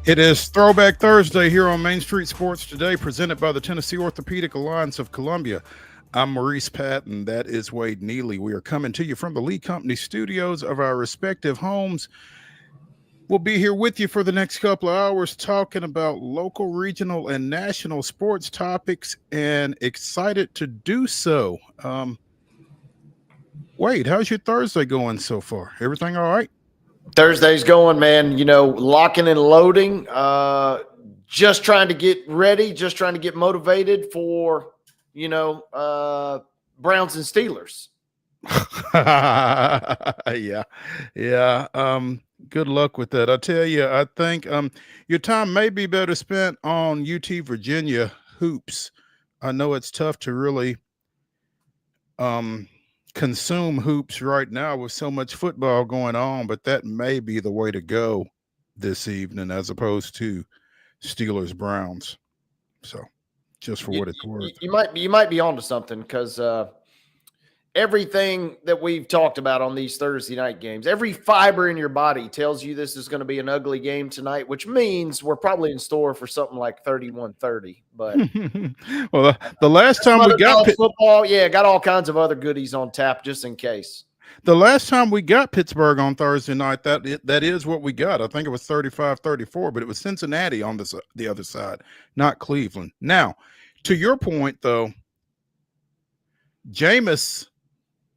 It is Throwback Thursday here on Main Street Sports Today, presented by the Tennessee Orthopedic Alliance of Columbia. I'm Maurice Patton. That is Wade Neely. We are coming to you from the Lee Company studios of our respective homes. We'll be here with you for the next couple of hours talking about local, regional, and national sports topics, and excited to do so. Wade, how's your Thursday going so far? Everything all right? Thursday's going, man, locking and loading, just trying to get ready, just trying to get motivated for, Browns and Steelers. Yeah. Good luck with that. I tell you, I think your time may be better spent on UT Virginia hoops. I know it's tough to really consume hoops right now with so much football going on, but that may be the way to go this evening as opposed to Steelers Browns. So just for what it's worth. You might be onto something, because everything that we've talked about on these Thursday night games, every fiber in your body tells you this is going to be an ugly game tonight, which means we're probably in store for something like 31-30. But well, the last time we got football, got all kinds of other goodies on tap just in case. The last time we got Pittsburgh on Thursday night, that is what we got. I think it was 35-34, but it was Cincinnati on the other side, not Cleveland. Now, to your point though, Jameis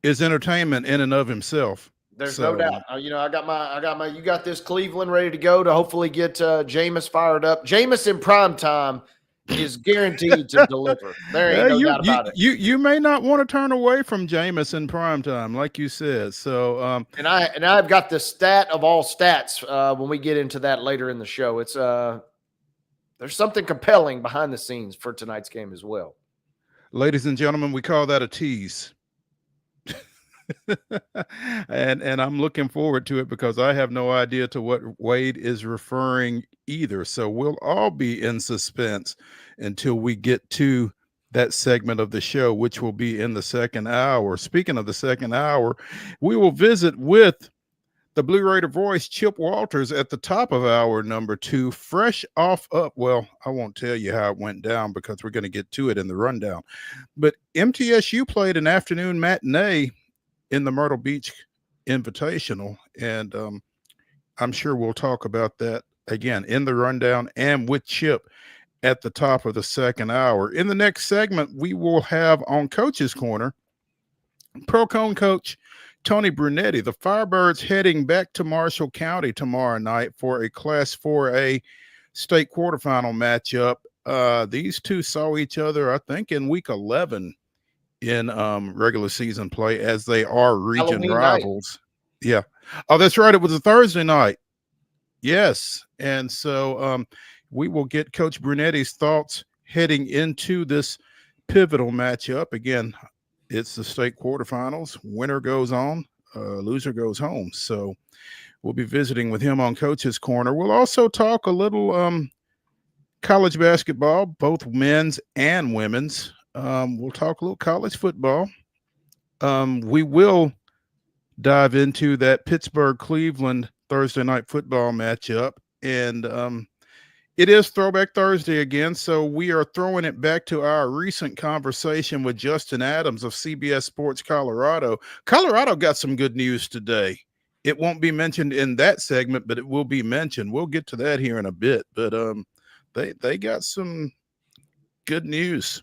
is entertainment in and of himself. There's no doubt. I got my. You got this Cleveland ready to go to hopefully get Jameis fired up. Jameis in prime time is guaranteed to deliver. There ain't no doubt about it. You may not want to turn away from Jameis in prime time, like you said. So and I've got the stat of all stats when we get into that later in the show. It's there's something compelling behind the scenes for tonight's game as well. Ladies and gentlemen, we call that a tease. and I'm looking forward to it because I have no idea to what Wade is referring either. So we'll all be in suspense until we get to that segment of the show, which will be in the second hour. Speaking of the second hour, we will visit with the Blue Raider voice, Chip Walters, at the top of hour number 2, fresh off up. Well, I won't tell you how it went down because we're going to get to it in the rundown. But MTSU played an afternoon matinee in the Myrtle Beach Invitational, and I'm sure we'll talk about that again in the rundown and with Chip at the top of the second hour. In the next segment, we will have on Coach's Corner, PEARL-COHN coach Tony Brunetti. The Firebirds heading back to Marshall County tomorrow night for a Class 4A state quarterfinal matchup. These two saw each other, I think, in week 11 in regular season play, as they are region Halloween rivals. Night. Yeah. Oh, that's right. It was a Thursday night. Yes. And so we will get Coach Brunetti's thoughts heading into this pivotal matchup. Again, it's the state quarterfinals. Winner goes on, loser goes home. So we'll be visiting with him on Coach's Corner. We'll also talk a little college basketball, both men's and women's. We'll talk a little college football. We will dive into that Pittsburgh-Cleveland Thursday night football matchup. And it is Throwback Thursday again, so we are throwing it back to our recent conversation with Justin Adams of CBS Sports Colorado. Colorado got some good news today. It won't be mentioned in that segment, but it will be mentioned. We'll get to that here in a bit. But they got some good news.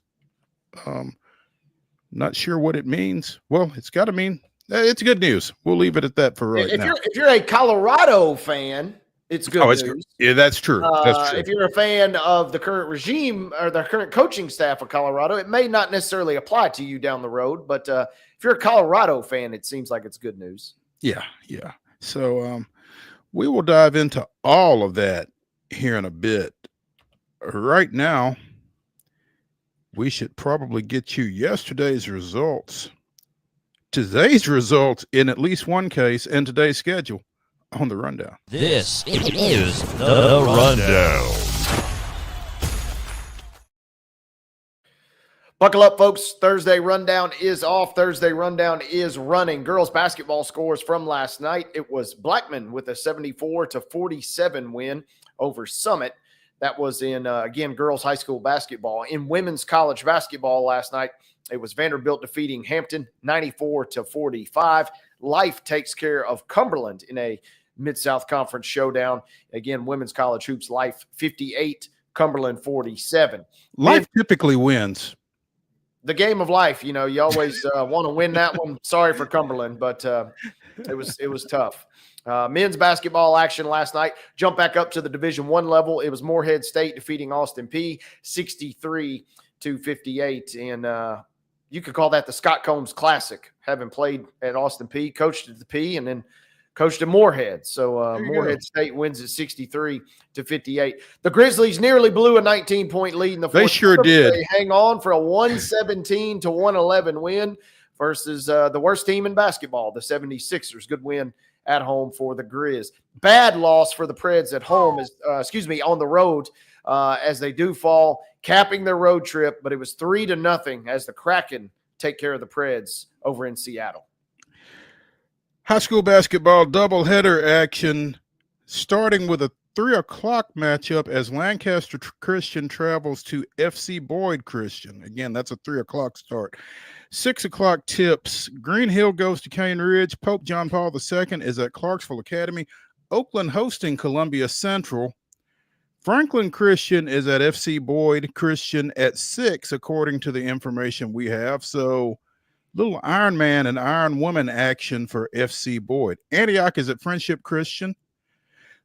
Not sure what it means. Well, it's got to mean it's good news. We'll leave it at that for right now. If you're a Colorado fan, it's good news. Yeah, that's true. That's true. If you're a fan of the current regime or the current coaching staff of Colorado, it may not necessarily apply to you down the road. But if you're a Colorado fan, it seems like it's good news. Yeah. So we will dive into all of that here in a bit. Right now, we should probably get you yesterday's results, today's results in at least one case, and today's schedule on the rundown. This is the rundown. Buckle up, folks. Thursday rundown is off. Thursday rundown is running. Girls basketball scores from last night. It was Blackman with a 74-47 win over Summit. That was in, again, girls high school basketball. In women's college basketball last night, it was Vanderbilt defeating Hampton 94-45. Life takes care of Cumberland in a Mid-South Conference showdown. Again, women's college hoops, Life 58, Cumberland 47. Life typically wins. The game of life, you always want to win that one. Sorry for Cumberland, but it was tough. Men's basketball action last night. Jump back up to the Division I level. It was Morehead State defeating Austin P 63-58, and you could call that the Scott Combs Classic. Having played at Austin P, coached at the P, and then coached at Morehead. So Morehead State wins at 63-58. The Grizzlies nearly blew a 19-point lead in the fourth. They sure did. They hang on for a 117-111 win versus the worst team in basketball, the 76ers. Good win at home for the Grizz. Bad loss for the Preds at home, on the road, as they do fall, capping their road trip. But it was 3-0 as the Kraken take care of the Preds over in Seattle. High school basketball doubleheader action, starting with a 3 o'clock matchup as Lancaster Christian travels to FC Boyd Christian. Again, that's a 3 o'clock start. 6 o'clock tips. Green Hill goes to Cane Ridge. Pope John Paul II is at Clarksville Academy. Oakland hosting Columbia Central. Franklin Christian is at FC Boyd Christian at 6, according to the information we have. So, little Iron Man and Iron Woman action for FC Boyd. Antioch is at Friendship Christian.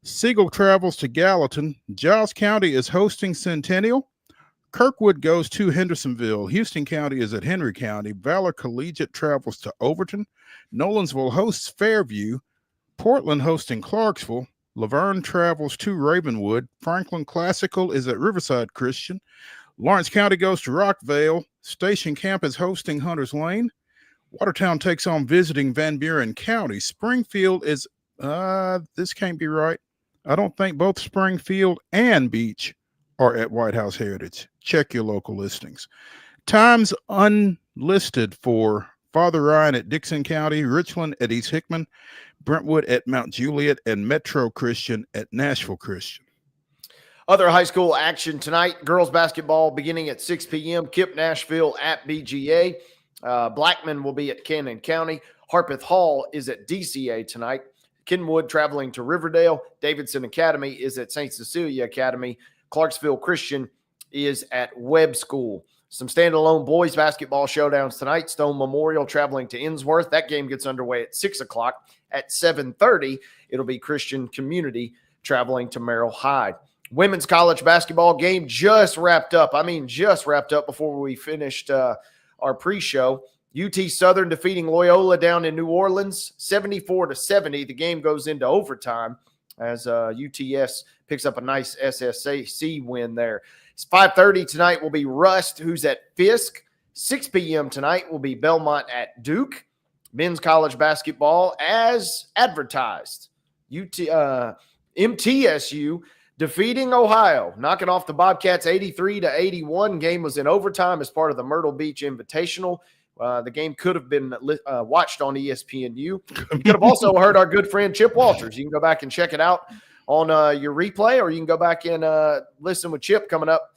Siegel travels to Gallatin. Giles County is hosting Centennial. Kirkwood goes to Hendersonville. Houston County is at Henry County. Valor Collegiate travels to Overton. Nolensville hosts Fairview. Portland hosting Clarksville. Laverne travels to Ravenwood. Franklin Classical is at Riverside Christian. Lawrence County goes to Rockvale. Station Camp is hosting Hunters Lane. Watertown takes on visiting Van Buren County. Springfield is, this can't be right. I don't think both Springfield and Beach are at White House Heritage. Check your local listings. Times unlisted for Father Ryan at Dixon County, Richland at East Hickman, Brentwood at Mount Juliet, and Metro Christian at Nashville Christian. Other high school action tonight, girls basketball beginning at 6 p.m. Kip Nashville at BGA. Blackman will be at Cannon County. Harpeth Hall is at DCA tonight. Kenwood traveling to Riverdale. Davidson Academy is at St. Cecilia Academy. Clarksville Christian is at Webb School. Some standalone boys basketball showdowns tonight. Stone Memorial traveling to Innsworth. That game gets underway at 6 o'clock. At 7:30, it'll be Christian Community traveling to Merrill Hyde. Women's college basketball game just wrapped up. Just wrapped up before we finished our pre-show. UT Southern defeating Loyola down in New Orleans, 74-70. The game goes into overtime as UTS picks up a nice SSAC win there. It's 5:30 tonight will be Rust, who's at Fisk. 6 p.m. tonight will be Belmont at Duke. Men's college basketball as advertised. MTSU defeating Ohio, knocking off the Bobcats 83-81. Game was in overtime as part of the Myrtle Beach Invitational. The game could have been watched on ESPNU. You could have also heard our good friend Chip Walters. You can go back and check it out on your replay, or you can go back and listen with Chip coming up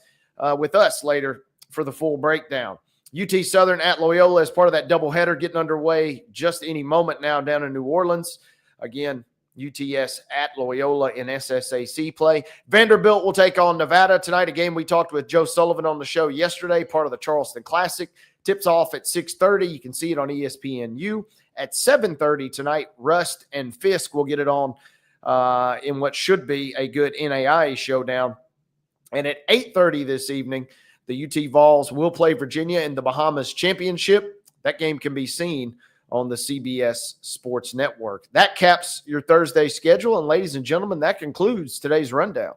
with us later for the full breakdown. UT Southern at Loyola as part of that doubleheader getting underway just any moment now down in New Orleans. Again, UTS at Loyola in SSAC play. Vanderbilt will take on Nevada tonight, a game we talked with Joe Sullivan on the show yesterday, part of the Charleston Classic. Tips off at 6:30. You can see it on ESPNU. At 7:30 tonight, Rust and Fisk will get it on in what should be a good NAIA showdown. And at 8:30 this evening, the UT Vols will play Virginia in the Bahamas Championship. That game can be seen on the CBS Sports Network. That caps your Thursday schedule. And ladies and gentlemen, that concludes today's rundown.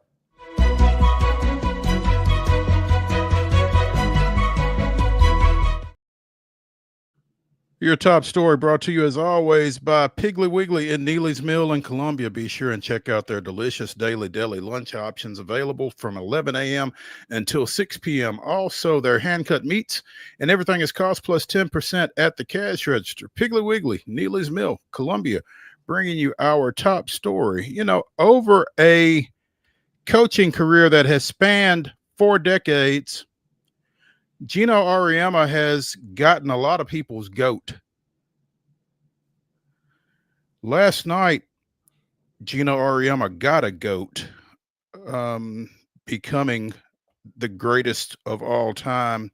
Your top story brought to you as always by Piggly Wiggly in Neely's Mill in Columbia. Be sure and check out their delicious daily deli lunch options available from 11 a.m. until 6 p.m. Also, their hand-cut meats and everything is cost plus 10% at the cash register. Piggly Wiggly, Neely's Mill, Columbia, bringing you our top story. You know, over a coaching career that has spanned 4 decades, Gino Auriemma has gotten a lot of people's goat. Last night, Gino Auriemma got a goat, becoming the greatest of all time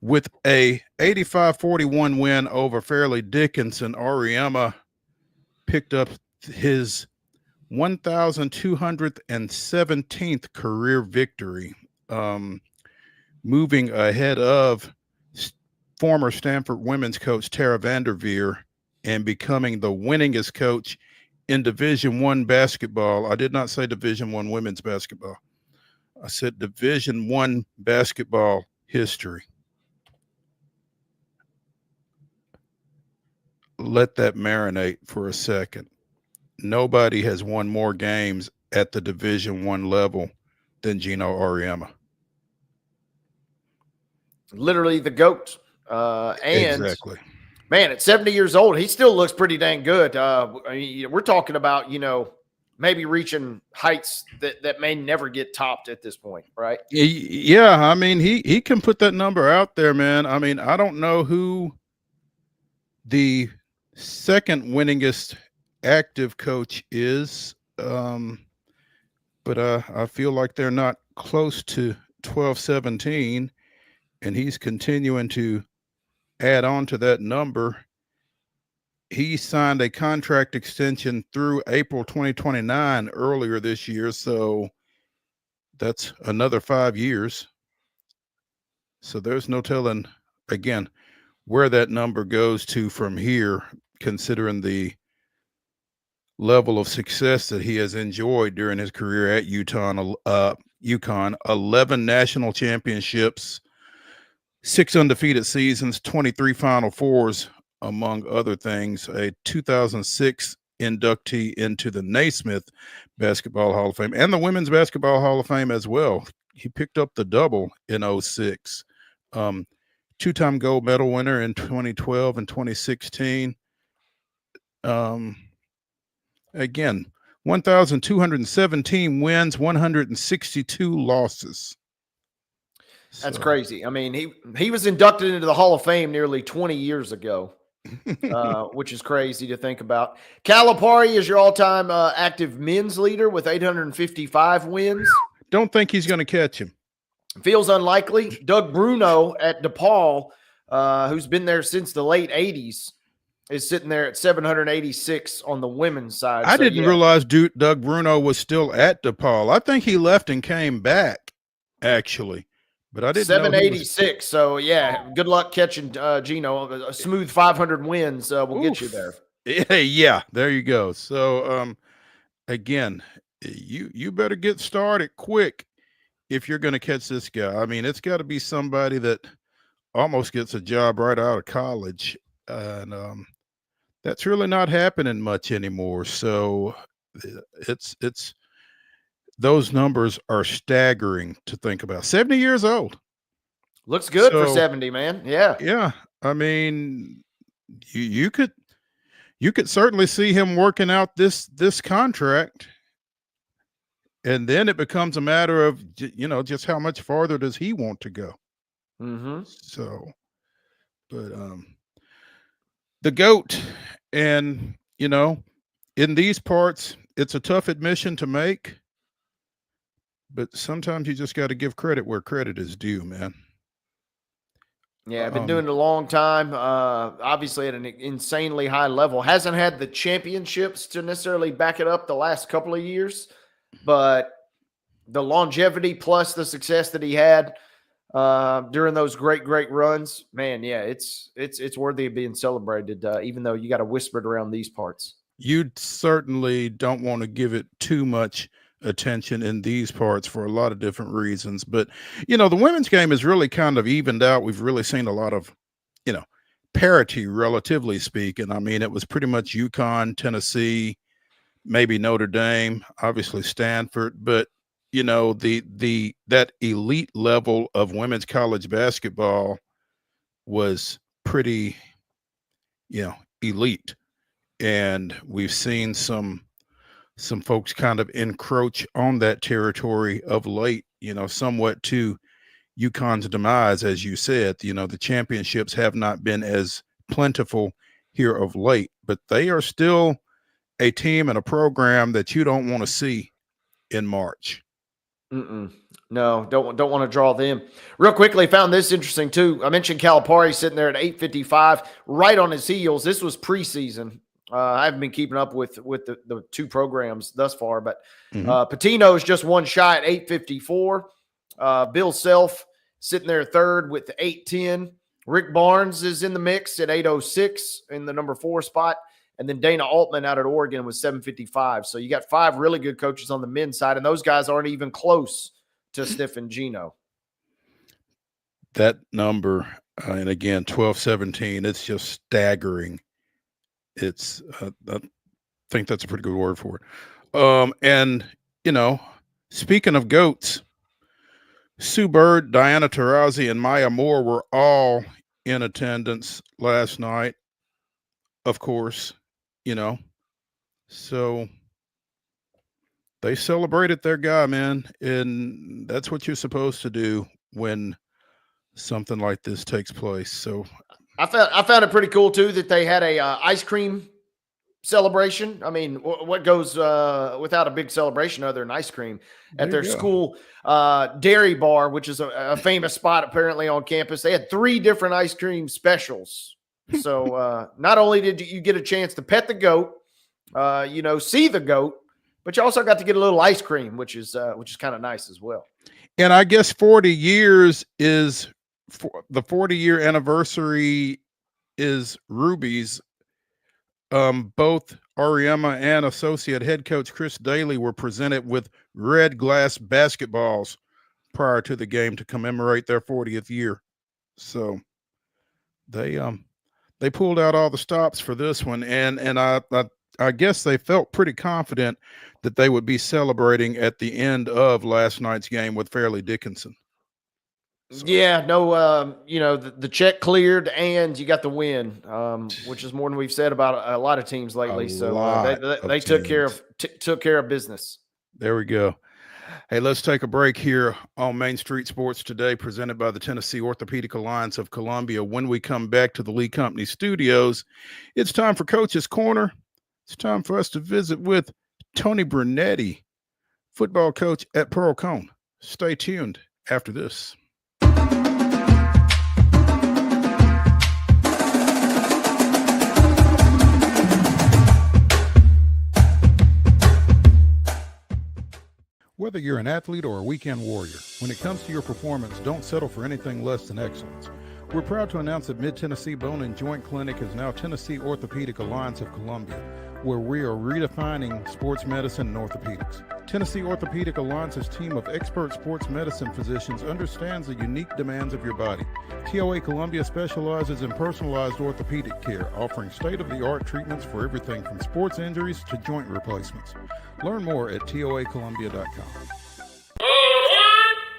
with a 85-41 win over Fairleigh Dickinson. Auriemma picked up his 1,217th career victory, moving ahead of former Stanford women's coach Tara Vanderveer and becoming the winningest coach in Division I basketball. I did not say Division I women's basketball. I said Division I basketball history. Let that marinate for a second. Nobody has won more games at the Division I level than Gino Auriemma. Literally the GOAT. And exactly. Man, at 70 years old, he still looks pretty dang good. I mean, we're talking about, maybe reaching heights that may never get topped at this point, right? Yeah, I mean, he can put that number out there, man. I mean, I don't know who the second winningest active coach is, but I feel like they're not close to 12-17, and he's continuing to add on to that number. He signed a contract extension through April 2029 earlier this year, so that's another 5 years. So there's no telling, again, where that number goes to from here, considering the level of success that he has enjoyed during his career at UConn. 11 national championships, 6 undefeated seasons, 23 Final Fours, among other things. A 2006 inductee into the Naismith Basketball Hall of Fame and the Women's Basketball Hall of Fame as well. He picked up the double in 06. 2-time gold medal winner in 2012 and 2016. Again, 1,217 wins, 162 losses. That's crazy. I mean, he was inducted into the Hall of Fame nearly 20 years ago, which is crazy to think about. Calipari is your all-time active men's leader with 855 wins. Don't think he's going to catch him. Feels unlikely. Doug Bruno at DePaul, who's been there since the late 80s, is sitting there at 786 on the women's side. I didn't realize Doug Bruno was still at DePaul. I think he left and came back, actually. But I didn't 786. So, yeah, good luck catching Gino. A smooth 500 wins will get you there. Yeah, there you go. So, again, you better get started quick if you're going to catch this guy. I mean, it's got to be somebody that almost gets a job right out of college. And that's really not happening much anymore. So it's those numbers are staggering to think about. 70 years old. Looks good for 70, man. Yeah. Yeah. I mean, you could certainly see him working out this contract. And then it becomes a matter of, just how much farther does he want to go? Mm-hmm. So, but the GOAT, and, in these parts, it's a tough admission to make, but sometimes you just got to give credit where credit is due, man. Yeah, I've been doing it a long time, obviously at an insanely high level. Hasn't had the championships to necessarily back it up the last couple of years, but the longevity plus the success that he had during those great runs, man, yeah, it's worthy of being celebrated, even though you got to whisper it around these parts. You certainly don't want to give it too much attention in these parts for a lot of different reasons. But, the women's game is really kind of evened out. We've really seen a lot of, parity, relatively speaking. I mean, it was pretty much UConn, Tennessee, maybe Notre Dame, obviously Stanford, but you know, that elite level of women's college basketball was pretty, you know, elite. And we've seen some folks kind of encroach on that territory of late, you know, somewhat to UConn's demise, as you said. You know, the championships have not been as plentiful here of late, but they are still a team and a program that you don't want to see in March. No, don't want to draw them. Real quickly, found this interesting too. I mentioned Calipari sitting there at 855, right on his heels. This was preseason. I haven't been keeping up with the two programs thus far, but Patino's just one shy at 854. Bill Self sitting there third with 810. Rick Barnes is in the mix at 806 in the number 4 spot. And then Dana Altman out at Oregon was 755. So you got 5 really good coaches on the men's side, and those guys aren't even close to Stiff and Gino. That number, and again, 1217, it's just staggering. It's, I think that's a pretty good word for it. And, you know, speaking of GOATs, Sue Bird, Diana Taurasi, and Maya Moore were all in attendance last night, of course, you know. So they celebrated their guy, man. And that's what you're supposed to do when something like this takes place. So I found it pretty cool too that they had a ice cream celebration. I mean, what goes without a big celebration other than ice cream at their school dairy bar, which is a famous spot apparently on campus. They had 3 different ice cream specials. So not only did you get a chance to pet the goat, you know, see the goat, but you also got to get a little ice cream, which is kind of nice as well. And I guess 40 years is the 40-year anniversary is Ruby's. Both Ariema and associate head coach Chris Daly were presented with red glass basketballs prior to the game to commemorate their 40th year. So they pulled out all the stops for this one, and I guess they felt pretty confident that they would be celebrating at the end of last night's game with Fairleigh Dickinson. So. Yeah, no, you know, the check cleared and you got the win, which is more than we've said about a lot of teams lately. So they took care of business. There we go. Hey, let's take a break here on Main Street Sports Today, presented by the Tennessee Orthopedic Alliance of Columbia. When we come back to the Lee Company studios, it's time for Coach's Corner. It's time for us to visit with Tony Brunetti, football coach at PEARL-COHN. Stay tuned after this. Whether you're an athlete or a weekend warrior, when it comes to your performance, don't settle for anything less than excellence. We're proud to announce that Mid-Tennessee Bone and Joint Clinic is now Tennessee Orthopedic Alliance of Columbia, where we are redefining sports medicine and orthopedics. Tennessee Orthopedic Alliance's team of expert sports medicine physicians understands the unique demands of your body. TOA Columbia specializes in personalized orthopedic care, offering state-of-the-art treatments for everything from sports injuries to joint replacements. Learn more at toacolumbia.com.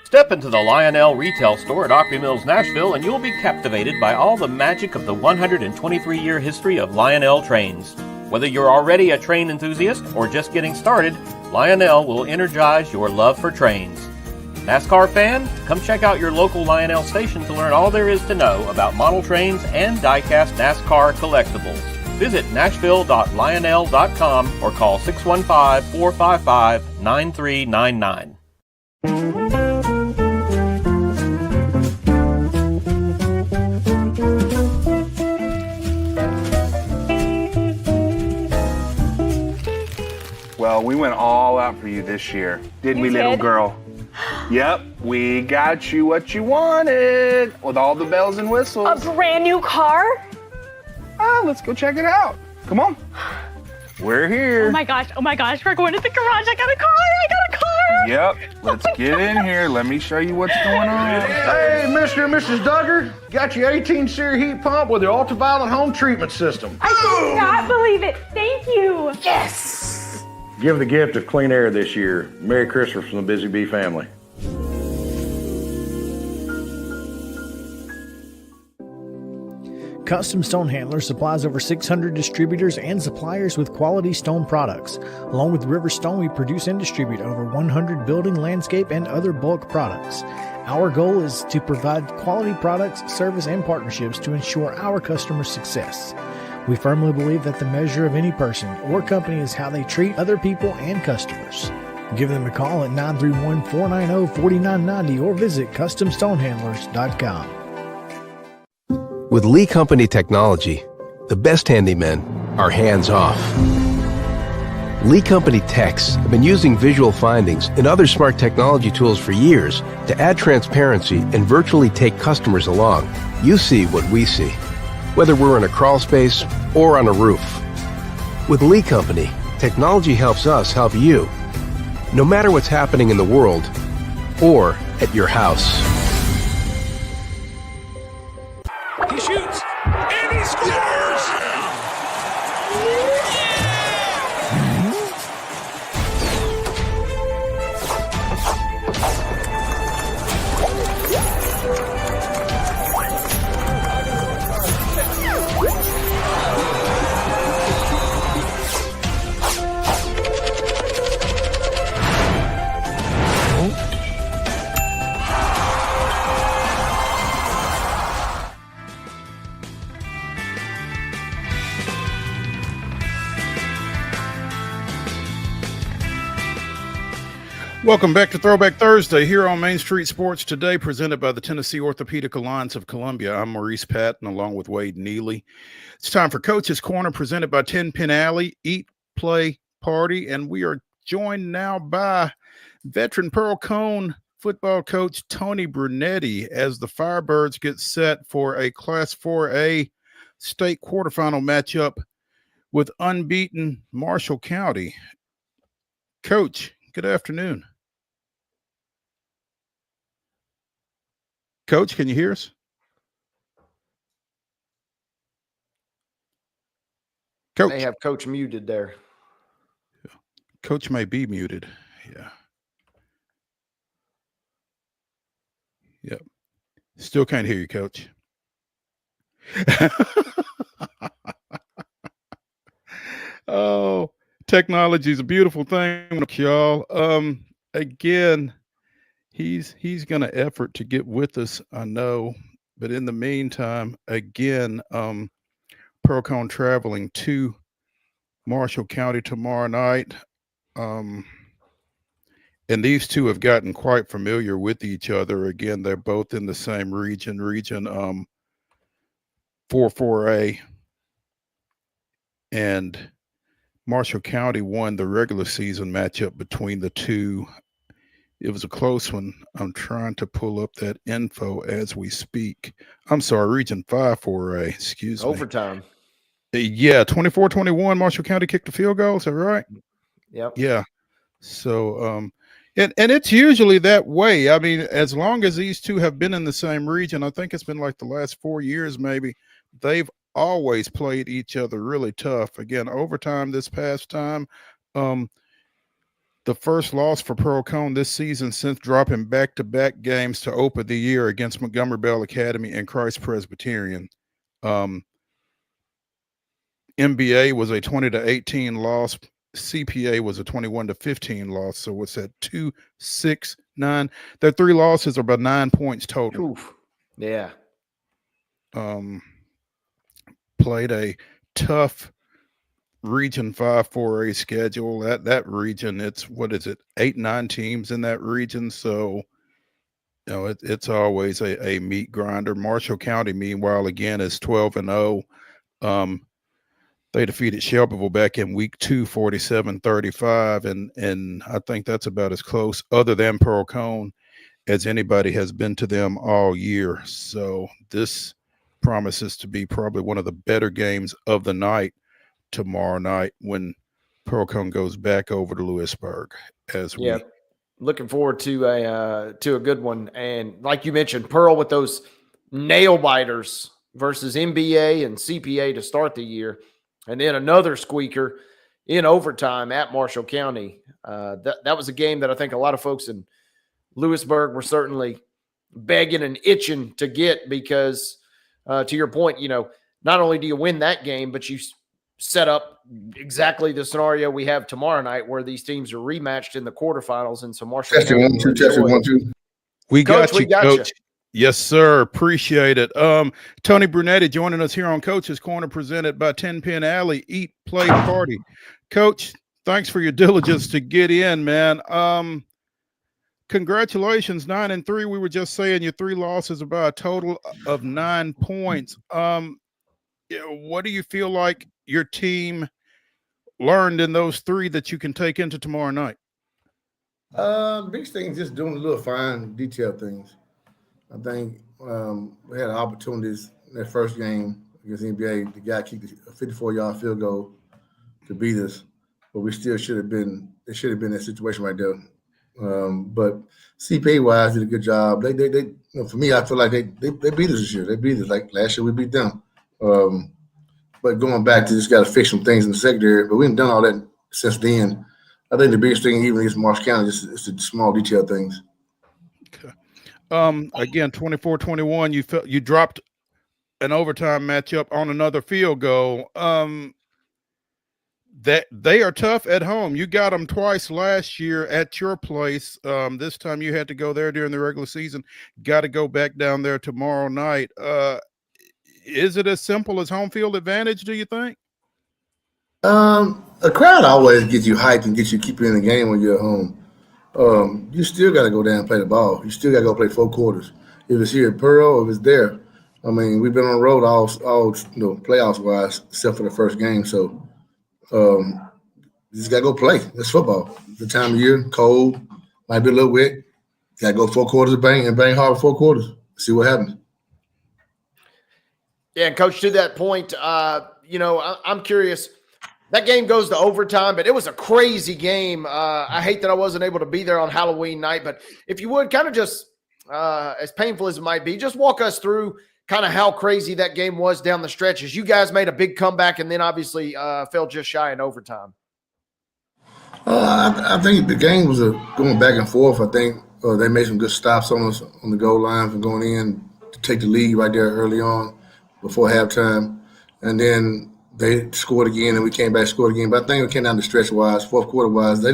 Step into the Lionel retail store at Opry Mills, Nashville, and you'll be captivated by all the magic of the 123-year history of Lionel trains. Whether you're already a train enthusiast or just getting started, Lionel will energize your love for trains. NASCAR fan? Come check out your local Lionel station to learn all there is to know about model trains and die-cast NASCAR collectibles. Visit nashville.lionel.com or call 615-455-9399. Well, we went all out for you this year, didn't we, little girl? Yep, we got you what you wanted with all the bells and whistles. A brand new car? Let's go check it out. Come on. We're here. Oh my gosh, we're going to the garage. I got a car. Yep, let's get in here. Let me show you what's going on. Hey! Hey, Mr. and Mrs. Duggar, got your 18 SEER heat pump with your ultraviolet home treatment system. I cannot believe it. Thank you. Yes. Give the gift of clean air this year. Merry Christmas from the Busy Bee family. Custom Stone Handler supplies over 600 distributors and suppliers with quality stone products. Along with River Stone, we produce and distribute over 100 building, landscape, and other bulk products. Our goal is to provide quality products, service, and partnerships to ensure our customers' success. We firmly believe that the measure of any person or company is how they treat other people and customers. Give them a call at 931-490-4990 or visit CustomStonehandlers.com. With Lee Company technology, the best handymen are hands-off. Lee Company techs have been using visual findings and other smart technology tools for years to add transparency and virtually take customers along. You see what we see, whether we're in a crawl space or on a roof. With Lee Company, technology helps us help you, no matter what's happening in the world or at your house. He shoots, and he scores! Welcome back to Throwback Thursday here on Main Street Sports Today, presented by the Tennessee Orthopedic Alliance of Columbia. I'm Maurice Patton along with Wade Neely. It's time for Coach's Corner, presented by 10 Pin Alley, Eat, Play, Party, and we are joined now by veteran PEARL-COHN football coach Tony Brunetti as the Firebirds get set for a Class 4A state quarterfinal matchup with unbeaten Marshall County. Coach, good afternoon. Coach, can you hear us? Coach. They have Coach muted there. Coach may be muted. Yeah. Yep. Still can't hear you, Coach. Oh, technology is a beautiful thing, y'all. Again, he's going to effort to get with us, I know, but in the meantime, again, PEARL-COHN traveling to Marshall County tomorrow night. And these two have gotten quite familiar with each other. Again, they're both in the same region 4A. And Marshall County won the regular season matchup between the two. It was a close one. I'm trying to pull up that info as we speak. I'm sorry, Region 5 4A, excuse me. Overtime. Yeah, 24-21, Marshall County kicked the field goal. Is that right? Yep. Yeah. So, and it's usually that way. I mean, as long as these two have been in the same region, I think it's been like the last 4 years maybe, they've always played each other really tough. Again, overtime this past time. The first loss for PEARL-COHN this season since dropping back-to-back games to open the year against Montgomery Bell Academy and Christ Presbyterian. MBA was a 20-18 loss. CPA was a 21-15 loss. So what's that? 2, 6, 9. Their 3 losses are about 9 points total. Oof. Yeah. Played a tough Region 5 4A schedule. That region, it's 8, 9 teams in that region. So, you know, it's always a meat grinder. Marshall County, meanwhile, again, is 12-0. They defeated Shelbyville back in week 2, 47-35, and I think that's about as close, other than PEARL-COHN, as anybody has been to them all year. So this promises to be probably one of the better games of the night tomorrow night when PEARL-COHN goes back over to Lewisburg, as we Looking forward to a good one. And like you mentioned, Pearl with those nail biters versus MBA and CPA to start the year, and then another squeaker in overtime at Marshall County. That was a game that I think a lot of folks in Lewisburg were certainly begging and itching to get because, to your point, not only do you win that game, but you set up exactly the scenario we have tomorrow night where these teams are rematched in the quarterfinals. And so Marshall Testing County 1 2 testing 1 2. We Coach, got you, we got Coach. you. Yes, sir. Appreciate it. Tony Brunetti joining us here on Coach's Corner, presented by 10 Pin Alley Eat, Play, Party. Coach, thanks for your diligence to get in, man. Congratulations, 9-3. We were just saying your 3 losses about a total of 9 points. What do you feel like your team learned in those 3 that you can take into tomorrow night? The biggest thing is just doing the little fine detail things. I think we had opportunities in that first game against NBA. The guy kicked a 54-yard field goal to beat us, but we still should have been. It should have been that situation right there. But CPA wise did a good job. They for me, I feel like they beat us this year. They beat us like last year we beat them. But going back to just got to fix some things in the secondary. But we haven't done all that since then. I think the biggest thing, even against Marshall County, is the small detail things. Okay. Again, 24-21. You dropped an overtime matchup on another field goal. That they are tough at home. You got them twice last year at your place. This time you had to go there during the regular season. Got to go back down there tomorrow night. Is it as simple as home field advantage, do you think? A crowd always gets you hyped and keep you in the game when you're at home. You still got to go down and play the ball. You still got to go play 4 quarters. If it's here at Pearl, if it's there. I mean, we've been on the road all playoffs wise, except for the first game. So you just got to go play. That's football. The time of year, cold, might be a little wet. Got to go 4 quarters and bang hard for 4 quarters. See what happens. Yeah, and Coach, to that point, I'm curious. That game goes to overtime, but it was a crazy game. I hate that I wasn't able to be there on Halloween night, but if you would kind of just, as painful as it might be, just walk us through kind of how crazy that game was down the stretch as you guys made a big comeback and then obviously fell just shy in overtime. I think the game was going back and forth. I think they made some good stops on us on the goal line for going in to take the lead right there early on before halftime. And then they scored again, and we came back and scored again. But I think it came down to stretch-wise, fourth quarter-wise. They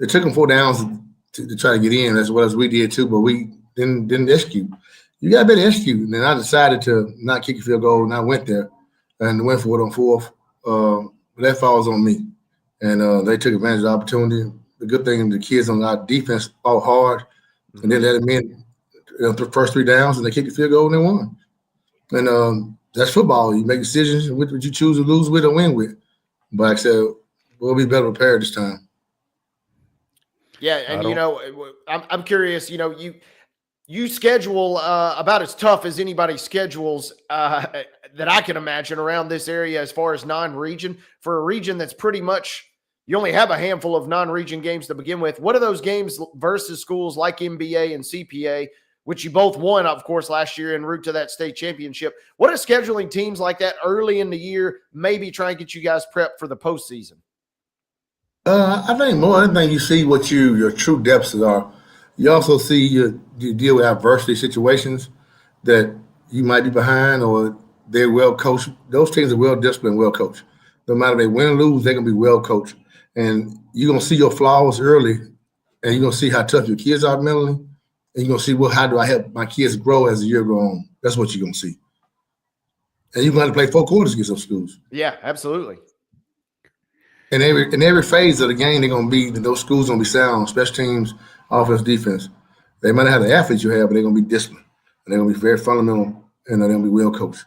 took them 4 downs to try to get in as well as we did too, but we didn't execute. You got to better execute. And then I decided to not kick a field goal, and I went there and went for it on 4th. But that falls on me. And they took advantage of the opportunity. The good thing, the kids on our defense fought hard, and they let them in the first 3 downs, and they kicked the field goal and they won. And that's football. You make decisions with what you choose to lose with or win with. But like I said, we'll be better prepared this time. Yeah, and I'm curious. You schedule about as tough as anybody schedules that I can imagine around this area as far as non-region. For a region that's pretty much you only have a handful of non-region games to begin with. What are those games versus schools like MBA and CPA, which you both won, of course, last year en route to that state championship? What are scheduling teams like that early in the year, maybe try and get you guys prepped for the postseason? I think more than anything, you see what your true depths are. You also see you deal with adversity situations that you might be behind or they're well coached. Those teams are well disciplined, well coached. No matter if they win or lose, they're going to be well coached. And you're going to see your flaws early, and you're going to see how tough your kids are mentally. And you're going to see, how do I help my kids grow as the year goes on? That's what you're going to see. And you're going to have to play 4 quarters against those schools. Yeah, absolutely. In every phase of the game, those schools going to be sound, special teams, offense, defense. They might not have the athletes you have, but they're going to be disciplined. And they're going to be very fundamental, and they're going to be well coached.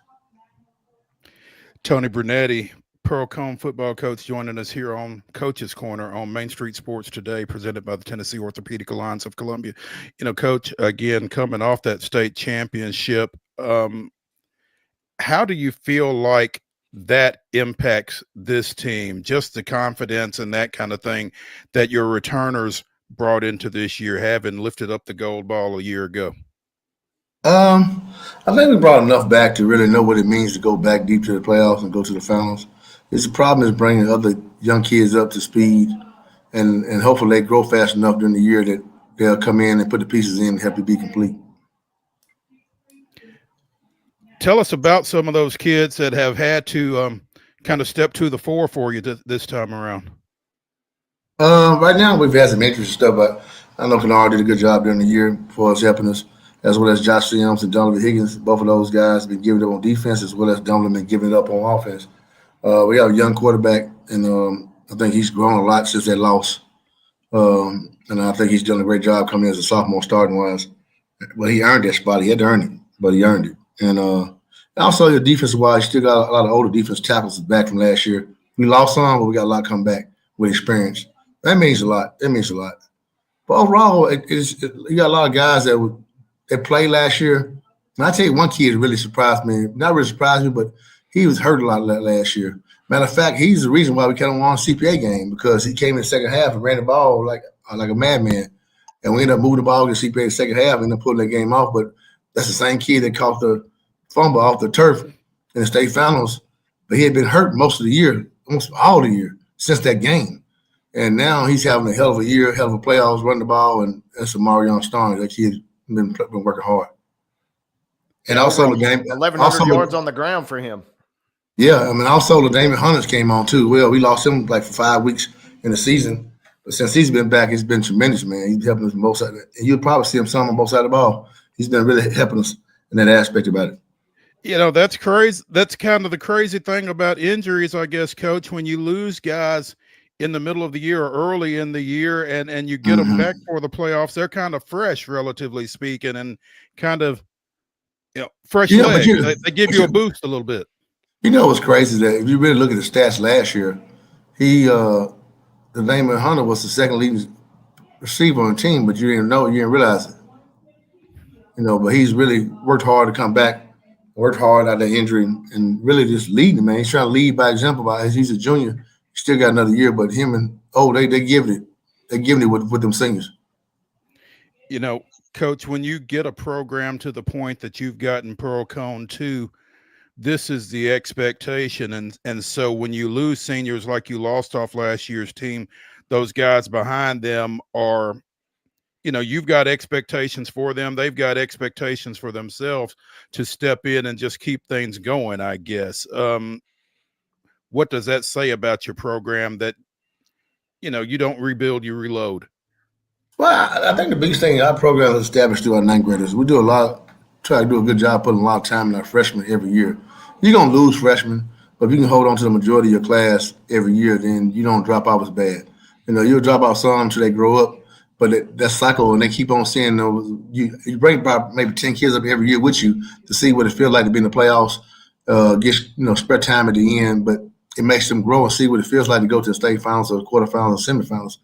Tony Brunetti, PEARL-COHN football coach, joining us here on Coach's Corner on Main Street Sports today, presented by the Tennessee Orthopedic Alliance of Columbia. Coach, again, coming off that state championship, how do you feel like that impacts this team? Just the confidence and that kind of thing that your returners brought into this year, having lifted up the gold ball a year ago? I think we brought enough back to really know what it means to go back deep to the playoffs and go to the finals. The problem is bringing other young kids up to speed, and hopefully they grow fast enough during the year that they'll come in and put the pieces in and help you be complete. Tell us about some of those kids that have had to kind of step to the fore for you this time around. Right now we've had some interesting stuff, but I know Kennard did a good job during the year for us helping us, as well as Josh Sims and Donovan Higgins. Both of those guys have been giving it up on defense, as well as Donovan been giving it up on offense. We have a young quarterback, and I think he's grown a lot since that loss. And I think he's done a great job coming in as a sophomore starting wise. But he earned that spot. He had to earn it, but he earned it. And also your defensive wise, still got a lot of older defense tackles back from last year. We lost some, but we got a lot come back with experience. That means a lot. It means a lot. But overall, you got a lot of guys that played last year. And I tell you, one kid that really surprised me. Not really surprised me, but he was hurt a lot last year. Matter of fact, he's the reason why we kind of won a CPA game, because he came in the second half and ran the ball like a madman. And we ended up moving the ball to CPA in the second half and ended up pulling that game off. But that's the same kid that caught the fumble off the turf in the state finals. But he had been hurt most of the year, almost all the year, since that game. And now he's having a hell of a year, hell of a playoffs, running the ball, and that's a Marion Starnes. That kid's been working hard. And also the game, 1,100 yards on the ground for him. Yeah, I mean, also LaDainian Hunters came on too. Well, we lost him like for 5 weeks in the season, but since he's been back, it's been tremendous, man. He's helping us on both sides, and you'll probably see him some on both sides of the ball. He's been really helping us in that aspect about it. You know, that's crazy. That's kind of the crazy thing about injuries, I guess, Coach. When you lose guys in the middle of the year or early in the year, and you get them back for the playoffs, they're kind of fresh, relatively speaking, and kind of fresh legs. They give you a boost a little bit. You know what's crazy is that if you really look at the stats last year, LaDainian Hunter was the second leading receiver on the team, but you didn't realize it. But he's really worked hard to come back, worked hard out of the injury, and really just leading, man. He's trying to lead by example. He's a junior, he still got another year, but him and they giving it. They're giving it with them seniors. Coach, when you get a program to the point that you've gotten PEARL-COHN 2, this is the expectation. And so when you lose seniors like you lost off last year's team, those guys behind them are, you've got expectations for them. They've got expectations for themselves to step in and just keep things going, I guess. What does that say about your program that, you don't rebuild, you reload? Well, I think the biggest thing our program is established through our ninth graders. We try to do a good job putting a lot of time in our freshmen every year. You're going to lose freshmen, but if you can hold on to the majority of your class every year, then you don't drop off as bad. You'll drop out some until they grow up, but that cycle, and they keep on seeing you bring about maybe 10 kids up every year with you to see what it feels like to be in the playoffs, get spare time at the end, but it makes them grow and see what it feels like to go to the state finals or quarterfinals or semifinals.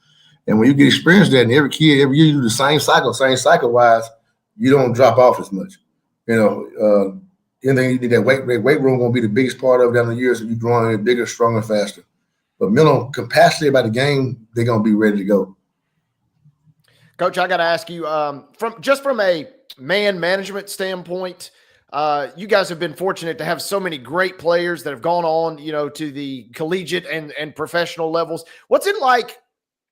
And when you get experience that, and every year you do the same cycle wise, you don't drop off as much. Anything you need, that weight room going to be the biggest part of it down the years. So you're growing bigger, stronger, faster. But mental capacity about the game, they're going to be ready to go. Coach, I got to ask you, from a man management standpoint, you guys have been fortunate to have so many great players that have gone on, to the collegiate and professional levels. What's it like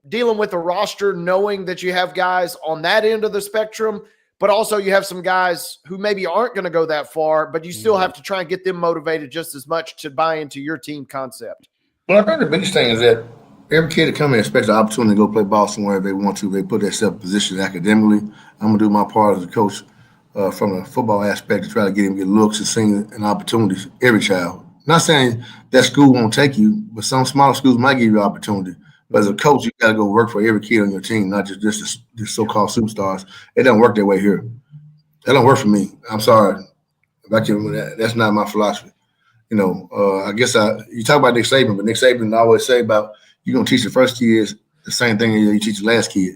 dealing with a roster, knowing that you have guys on that end of the spectrum, but also you have some guys who maybe aren't going to go that far, but you still have to try and get them motivated just as much to buy into your team concept? Well, I think the biggest thing is that every kid that comes in expects the opportunity to go play ball somewhere if they want to. They put themselves in position academically. I'm going to do my part as a coach from a football aspect to try to get him to get looks and singing and opportunities, every child. Not saying that school won't take you, but some smaller schools might give you opportunity. But as a coach, you got to go work for every kid on your team, not just the so-called superstars. It doesn't work that way here. That don't work for me. I'm sorry. That's not my philosophy. I guess you talk about Nick Saban, but Nick Saban always say about you're going to teach the first kids the same thing you teach the last kid.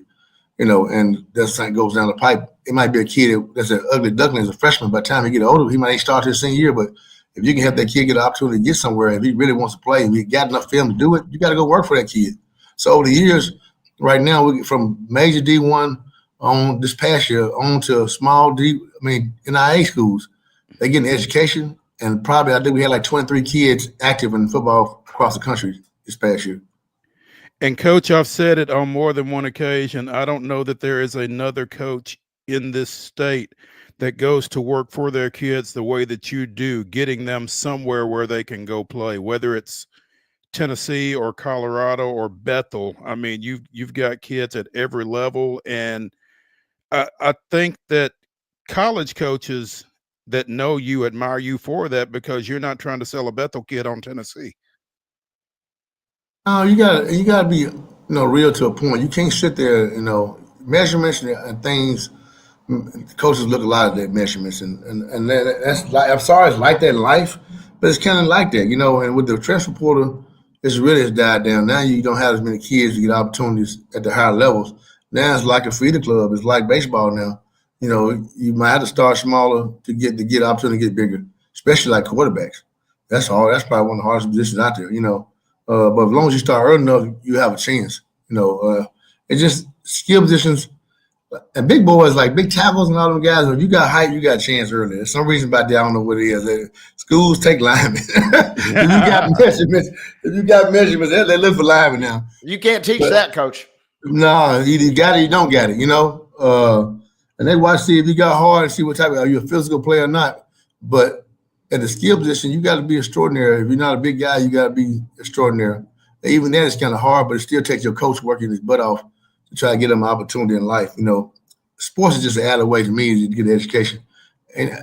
And that thing goes down the pipe. It might be a kid that's an ugly duckling as a freshman. By the time he get older, he might start his senior year, but if you can help that kid get an opportunity to get somewhere, if he really wants to play, and you got enough film to do it, you got to go work for that kid. So over the years, right now, we from major D1 on this past year on to small NIA schools. They getting education, and probably I think we had like 23 kids active in football across the country this past year. And Coach, I've said it on more than one occasion. I don't know that there is another coach in this state that goes to work for their kids the way that you do, getting them somewhere where they can go play, whether it's Tennessee or Colorado or Bethel. I mean, you've got kids at every level, and I think that college coaches that know you admire you for that, because you're not trying to sell a Bethel kid on Tennessee. You gotta be real to a point. You can't sit there, measurements and things. Coaches look a lot at their measurements, and that's like, I'm sorry, it's like that in life, but it's kind of like that, And with the transfer portal, it's really died down. Now you don't have as many kids to get opportunities at the higher levels. Now it's like a feeder club. It's like baseball now. You might have to start smaller to get opportunity to get bigger, especially like quarterbacks. That's hard. That's probably one of the hardest positions out there. But as long as you start early enough, you have a chance. It's just skill positions. And big boys, like big tackles and all them guys, if you got height, you got a chance early. There's some reason about that, I don't know what it is. Schools take linemen. If you got measurements, they look for linemen now. You can't teach that, Coach. No, you either got it, you don't got it, And they watch, see if you got hard and see what type of, are you a physical player or not. But at the skill position, you got to be extraordinary. If you're not a big guy, you got to be extraordinary. And even then, it's kind of hard, but it still takes your coach working his butt off to try to get them an opportunity in life. Sports is just an added way to me to get an education. And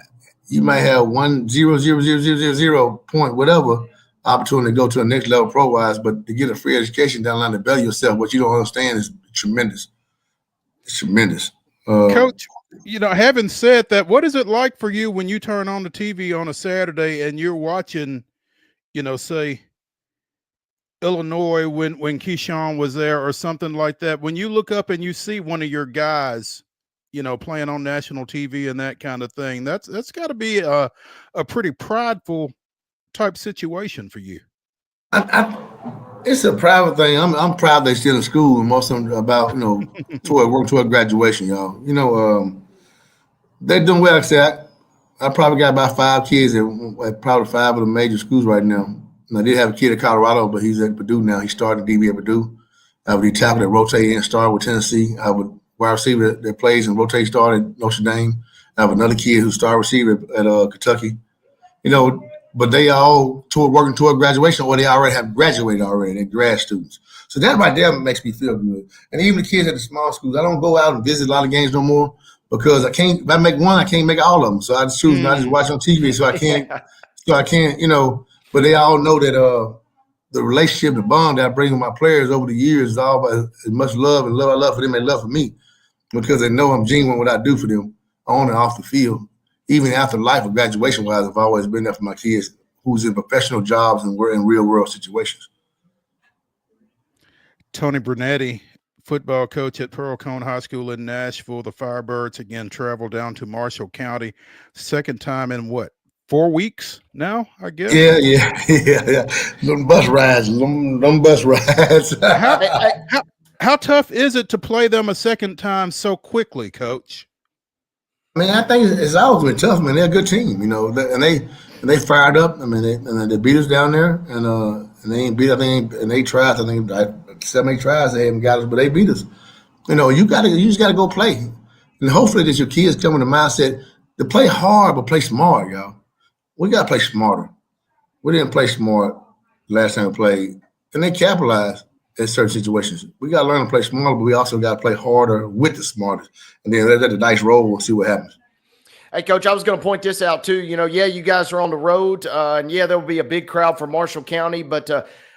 you might have 1.00000 point whatever opportunity to go to the next level pro-wise, but to get a free education down the line to better yourself, what you don't understand is tremendous. It's tremendous. Coach, having said that, what is it like for you when you turn on the TV on a Saturday and you're watching, say, Illinois when Keyshawn was there or something like that? When you look up and you see one of your guys, playing on national TV and that kind of thing, that's got to be a pretty prideful type situation for you. It's a private thing. I'm proud they're still in school, and most of them about working toward graduation, y'all. They're doing well. Like I said, I probably got about 5 kids at probably 5 of the major schools right now. And I did have a kid at Colorado, but he's at Purdue now. He started DB at Purdue. I have a tackle that rotated and started with Tennessee. I have a wide receiver that plays and rotates started at Notre Dame. I have another kid who started receiver at Kentucky. But they all working toward graduation, or they already have graduated already. They're grad students. So that right there makes me feel good. And even the kids at the small schools, I don't go out and visit a lot of games no more because I can't. If I make one, I can't make all of them. So I just choose not to watch on TV. So I can't. But they all know that the relationship, the bond that I bring with my players over the years is all about as much love and love I love for them and love for me, because they know I'm genuine what I do for them on and off the field. Even after life or graduation-wise, I've always been there for my kids who's in professional jobs and we're in real-world situations. Tony Brunetti, football coach at PEARL-COHN High School in Nashville. The Firebirds again travel down to Marshall County. Second time in 4 weeks now, I guess? Yeah. Them bus rides. How tough is it to play them a second time so quickly, Coach? I think it's always been tough, man. They're a good team, and they fired up. They beat us down there, and they ain't beat. I think, and they tried. I think 7, 8 tries they haven't got us, but they beat us. You just gotta go play, and hopefully that your kids come in the mindset to play hard but play smart, y'all. We gotta play smarter. We didn't play smart last time we played, and they capitalized in certain situations. We got to learn to play smarter, but we also got to play harder with the smartest. And then let the dice roll and see what happens. Hey, Coach, I was going to point this out too. You guys are on the road, and there will be a big crowd for Marshall County. But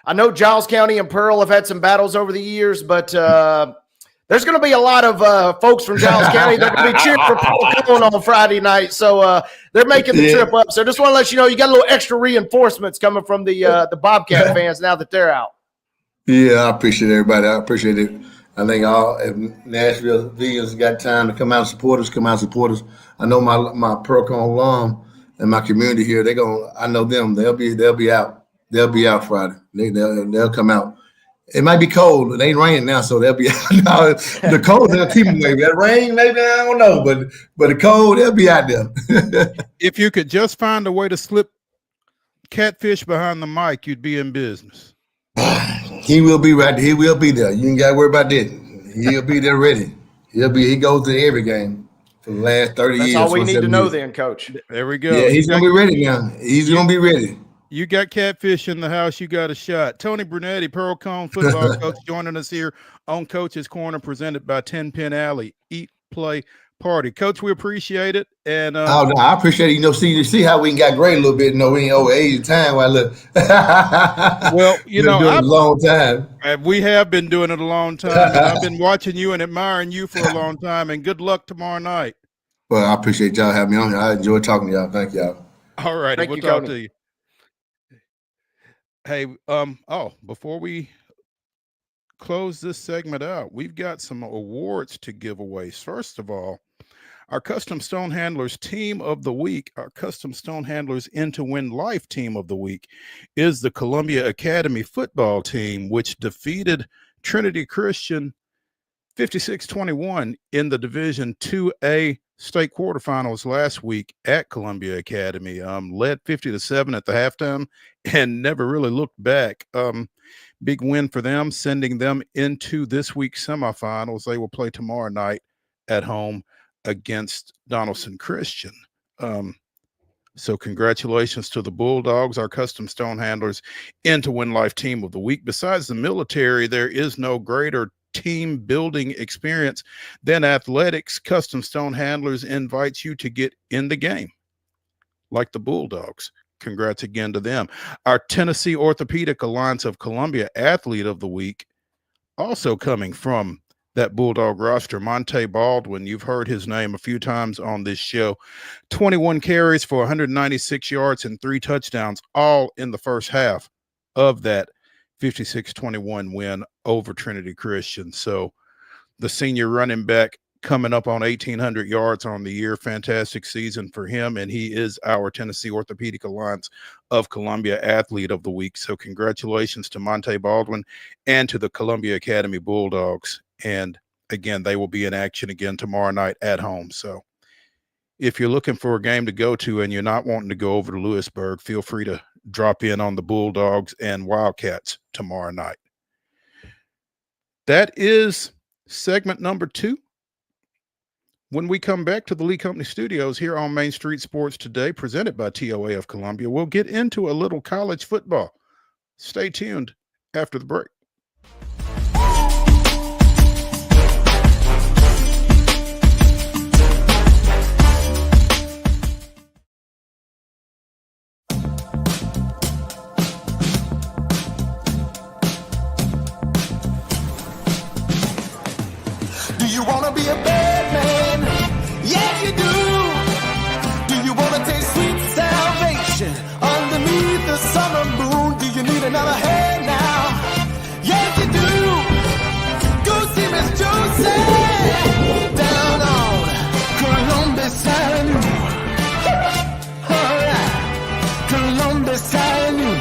I know Giles County and Pearl have had some battles over the years, but there's going to be a lot of folks from Giles County that are going to be cheering for PEARL-COHN on Friday night. So they're making the trip up. So just want to let you know, you got a little extra reinforcements coming from the Bobcat fans now that they're out. Yeah, I appreciate everybody. I appreciate it. I think if Nashville Villa's got time to come out and support us, I know my PEARL-COHN alum and my community here, I know them. They'll be out. They'll be out Friday. They'll come out. It might be cold. It ain't raining now, so they'll be out. No, the cold they'll keep them maybe. That rain, maybe I don't know, but the cold they'll be out there. If you could just find a way to slip Catfish behind the mic, you'd be in business. He will be right there. He will be there. You ain't got to worry about that. He'll be there ready. He goes to every game for the last 30 years. That's all we need to know years. then, Coach. There we go. Yeah, he's going to be ready now. He's going to be ready. You got Catfish in the house. You got a shot. Tony Brunetti, Pearl-COHN football coach, joining us here on Coach's Corner, presented by 10 Pin Alley. Eat, play, party. Coach, we appreciate it. And no, I appreciate it. See how we got great a little bit. We ain't over age of time. Well, look. Well, a long time. We have been doing it a long time. And I've been watching you and admiring you for a long time. And good luck tomorrow night. Well, I appreciate y'all having me on here. I enjoy talking to y'all. Thank y'all. All right, we'll talk to you. Hey, before we close this segment out, we've got some awards to give away. First of all, our Custom Stone Handlers Team of the Week, our Custom Stone Handlers Into Win Life Team of the Week, is the Columbia Academy football team, which defeated Trinity Christian 56-21 in the Division 2A state quarterfinals last week at Columbia Academy. Led 50-7 at the halftime and never really looked back. Big win for them, sending them into this week's semifinals. They will play tomorrow night at home against Donaldson Christian. So congratulations to the Bulldogs, our Custom Stone Handlers Into Win Life Team of the Week. Besides the military, there is no greater team building experience than athletics. Custom Stone Handlers invites you to get in the game like the Bulldogs. Congrats again to them. Our Tennessee Orthopedic Alliance of Columbia Athlete of the Week, also coming from that Bulldog roster, Monte Baldwin. You've heard his name a few times on this show. 21 carries for 196 yards and 3 touchdowns, all in the first half of that 56-21 win over Trinity Christian. So the senior running back coming up on 1,800 yards on the year. Fantastic season for him, and he is our Tennessee Orthopedic Alliance of Columbia Athlete of the Week. So congratulations to Monte Baldwin and to the Columbia Academy Bulldogs. And again, they will be in action again tomorrow night at home. So if you're looking for a game to go to and you're not wanting to go over to Lewisburg, feel free to drop in on the Bulldogs and Wildcats tomorrow night. That is segment number 2. When we come back to the Lee Company Studios here on Main Street Sports Today, presented by TOA of Columbia, we'll get into a little college football. Stay tuned after the break. Do you want to be a bad man? Yes, you do. Do you want to taste sweet salvation underneath the summer moon? Do you need another hand now? Yes, you do. Go see Miss Josie down on Columbus Avenue. All right, Columbus Avenue.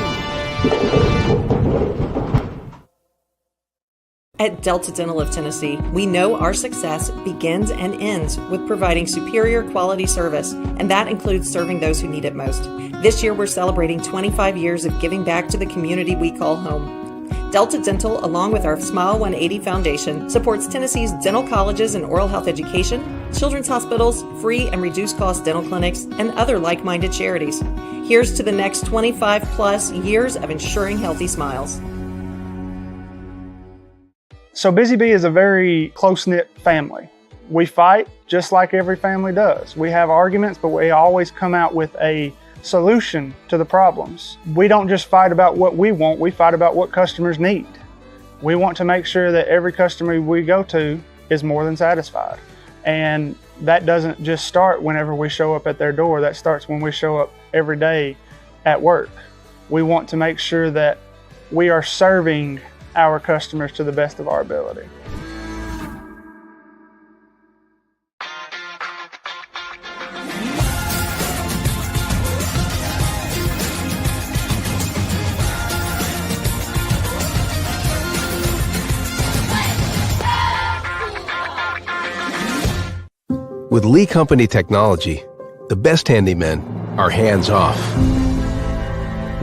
At Delta Dental of Tennessee, we know our success begins and ends with providing superior quality service, and that includes serving those who need it most. This year, we're celebrating 25 years of giving back to the community we call home. Delta Dental, along with our Smile 180 Foundation, supports Tennessee's dental colleges and oral health education, children's hospitals, free and reduced cost dental clinics, and other like-minded charities. Here's to the next 25 plus years of ensuring healthy smiles. So Busy Bee is a very close-knit family. We fight just like every family does. We have arguments, but we always come out with a solution to the problems. We don't just fight about what we want, we fight about what customers need. We want to make sure that every customer we go to is more than satisfied. And that doesn't just start whenever we show up at their door, that starts when we show up every day at work. We want to make sure that we are serving our customers to the best of our ability. With Lee Company technology, the best handymen are hands-off.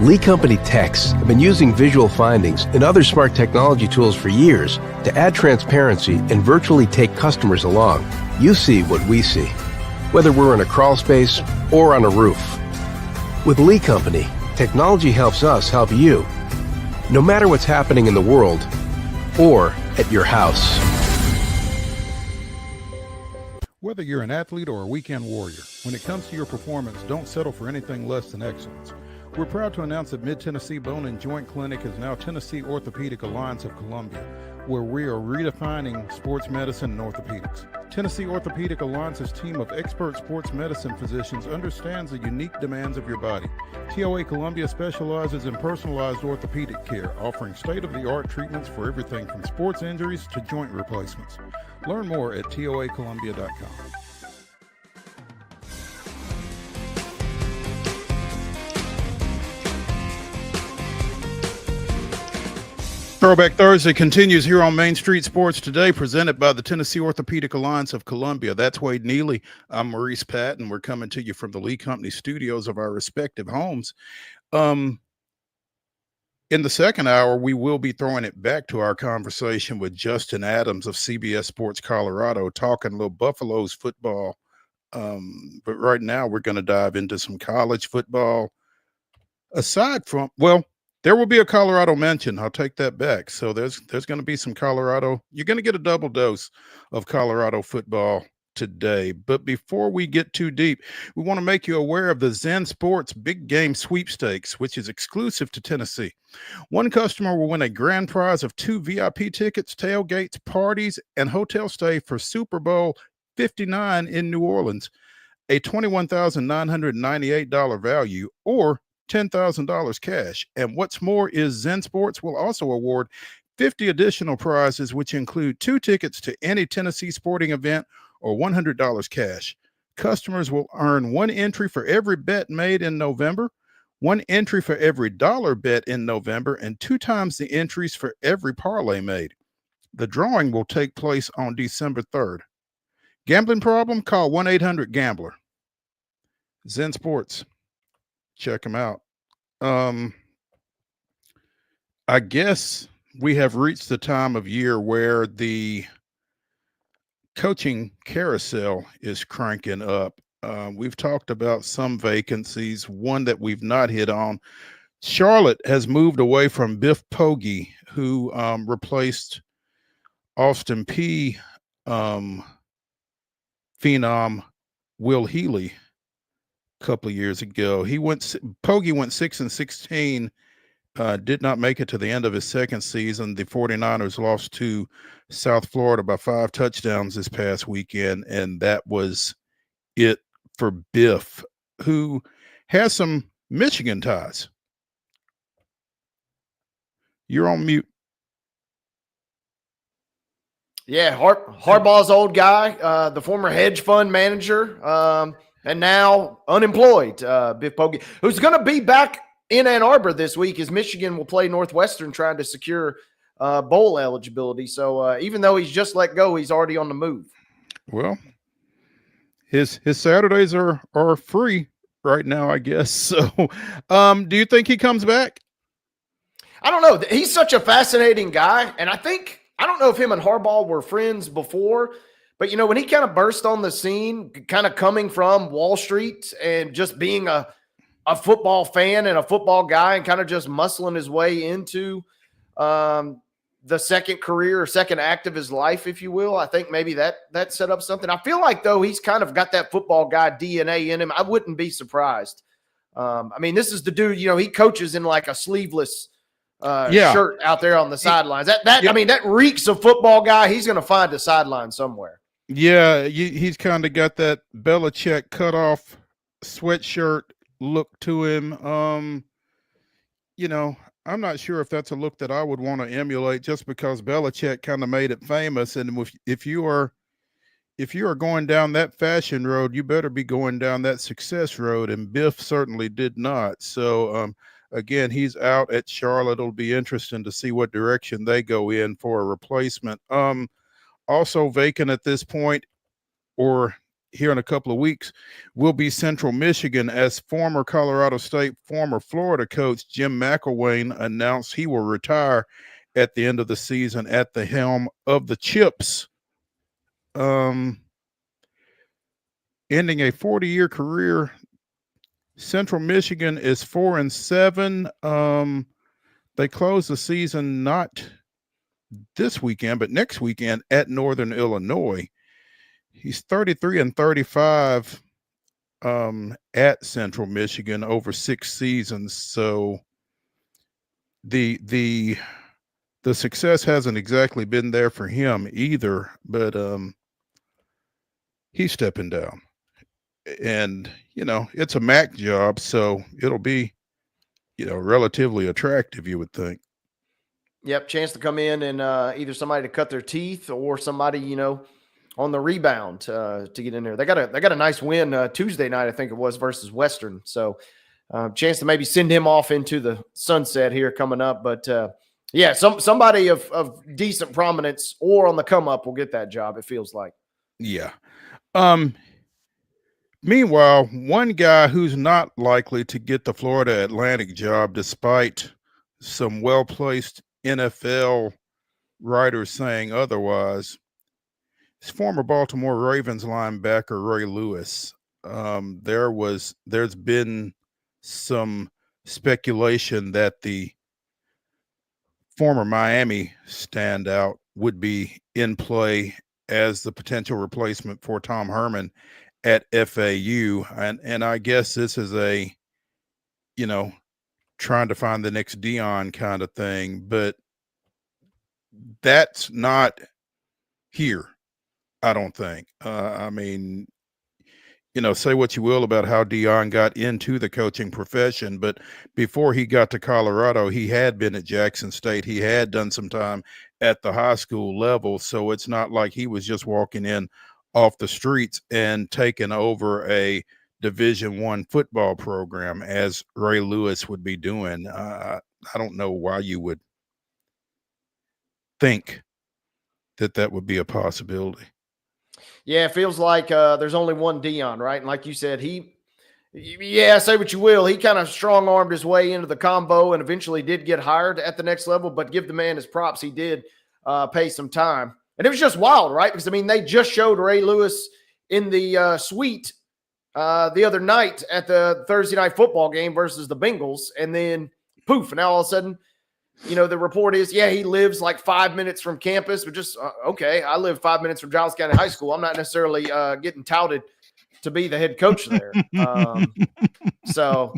Lee Company techs have been using visual findings and other smart technology tools for years to add transparency and virtually take customers along. You see what we see, whether we're in a crawl space or on a roof. With Lee Company, technology helps us help you, no matter what's happening in the world or at your house. Whether you're an athlete or a weekend warrior, when it comes to your performance, don't settle for anything less than excellence. We're proud to announce that Mid-Tennessee Bone and Joint Clinic is now Tennessee Orthopedic Alliance of Columbia, where we are redefining sports medicine and orthopedics. Tennessee Orthopedic Alliance's team of expert sports medicine physicians understands the unique demands of your body. TOA Columbia specializes in personalized orthopedic care, offering state-of-the-art treatments for everything from sports injuries to joint replacements. Learn more at toacolumbia.com. Throwback Thursday continues here on Main Street Sports Today, presented by the Tennessee Orthopedic Alliance of Columbia. That's Wade Neely. I'm Maurice Patton. We're coming to you from the Lee Company studios of our respective homes. In the second hour, we will be throwing it back to our conversation with Justin Adams of CBS Sports Colorado, talking a little Buffaloes football. But right now, we're going to dive into some college football. Aside from, well, there will be a Colorado mention. I'll take that back. So there's going to be some Colorado. You're going to get a double dose of Colorado football today. But before we get too deep, we want to make you aware of the Zen Sports Big Game Sweepstakes, which is exclusive to Tennessee. One customer will win a grand prize of 2 VIP tickets, tailgates, parties, and hotel stay for Super Bowl 59 in New Orleans, a $21,998 value, or $10,000 cash. And what's more is Zen Sports will also award 50 additional prizes, which include 2 tickets to any Tennessee sporting event or $100 cash. Customers will earn 1 entry for every bet made in November, 1 entry for every dollar bet in November, and 2 times the entries for every parlay made. The drawing will take place on December 3rd. Gambling problem? Call 1-800-GAMBLER. Zen Sports. Check them out. I guess we have reached the time of year where the coaching carousel is cranking up. We've talked about some vacancies. One that we've not hit on. Charlotte has moved away from Biff Poggi, who replaced Austin Peay phenom Will Healy a couple of years ago. Poggi went 6-16, did not make it to the end of his second season. The 49ers lost to South Florida by 5 touchdowns this past weekend, and that was it for Biff, who has some Michigan ties. You're on mute. Yeah, Harbaugh's old guy, the former hedge fund manager, and now unemployed, Biff Poggi, who's going to be back in Ann Arbor this week as Michigan will play Northwestern trying to secure bowl eligibility. So even though he's just let go, he's already on the move. Well, his Saturdays are free right now, I guess. So do you think he comes back? I don't know. He's such a fascinating guy. And I don't know if him and Harbaugh were friends before, but, when he kind of burst on the scene, kind of coming from Wall Street and just being a football fan and a football guy and kind of just muscling his way into the second career or second act of his life, if you will. I think maybe that set up something. I feel like, though, he's kind of got that football guy DNA in him. I wouldn't be surprised. This is the dude, he coaches in like a sleeveless shirt out there on the sidelines. That reeks of football guy. He's going to find a sideline somewhere. Yeah, he's kind of got that Belichick cutoff sweatshirt look to him. I'm not sure if that's a look that I would want to emulate, just because Belichick kind of made it famous. And if you are going down that fashion road, you better be going down that success road. And Biff certainly did not. So again, he's out at Charlotte. It'll be interesting to see what direction they go in for a replacement. Also vacant at this point, or here in a couple of weeks will be Central Michigan, as former Colorado State, former Florida coach Jim McElwain announced he will retire at the end of the season at the helm of the Chips. Ending a 40-year career. Central Michigan is 4-7. They close the season not this weekend, but next weekend at Northern Illinois. He's 33-35 at Central Michigan over 6 seasons. So the success hasn't exactly been there for him either, but he's stepping down. And, it's a MAC job, so it'll be, relatively attractive, you would think. Yep, chance to come in and either somebody to cut their teeth or somebody, on the rebound to get in there. They got a nice win Tuesday night, I think it was, versus Western. So chance to maybe send him off into the sunset here coming up. But yeah, somebody of decent prominence or on the come up will get that job, it feels like. Yeah. Meanwhile, one guy who's not likely to get the Florida Atlantic job, despite some well-placed NFL writers saying otherwise, is former Baltimore Ravens linebacker Ray Lewis. There's been some speculation that the former Miami standout would be in play as the potential replacement for Tom Herman at FAU. And I guess this is a, trying to find the next Dion kind of thing, but that's not here, I don't think. I mean, say what you will about how Dion got into the coaching profession, but before he got to Colorado, he had been at Jackson State. He had done some time at the high school level, so it's not like he was just walking in off the streets and taking over a Division I football program as Ray Lewis would be doing. I don't know why you would think that would be a possibility. Yeah, it feels like there's only one Dion, right? And like you said, say what you will, he kind of strong-armed his way into the combo and eventually did get hired at the next level, but give the man his props. He did pay some time. And it was just wild, right? Because, they just showed Ray Lewis in the suite the other night at the Thursday night football game versus the Bengals. And then, poof, and now all of a sudden, the report is, he lives like 5 minutes from campus, but just, okay, I live 5 minutes from Giles County High School. I'm not necessarily getting touted to be the head coach there. So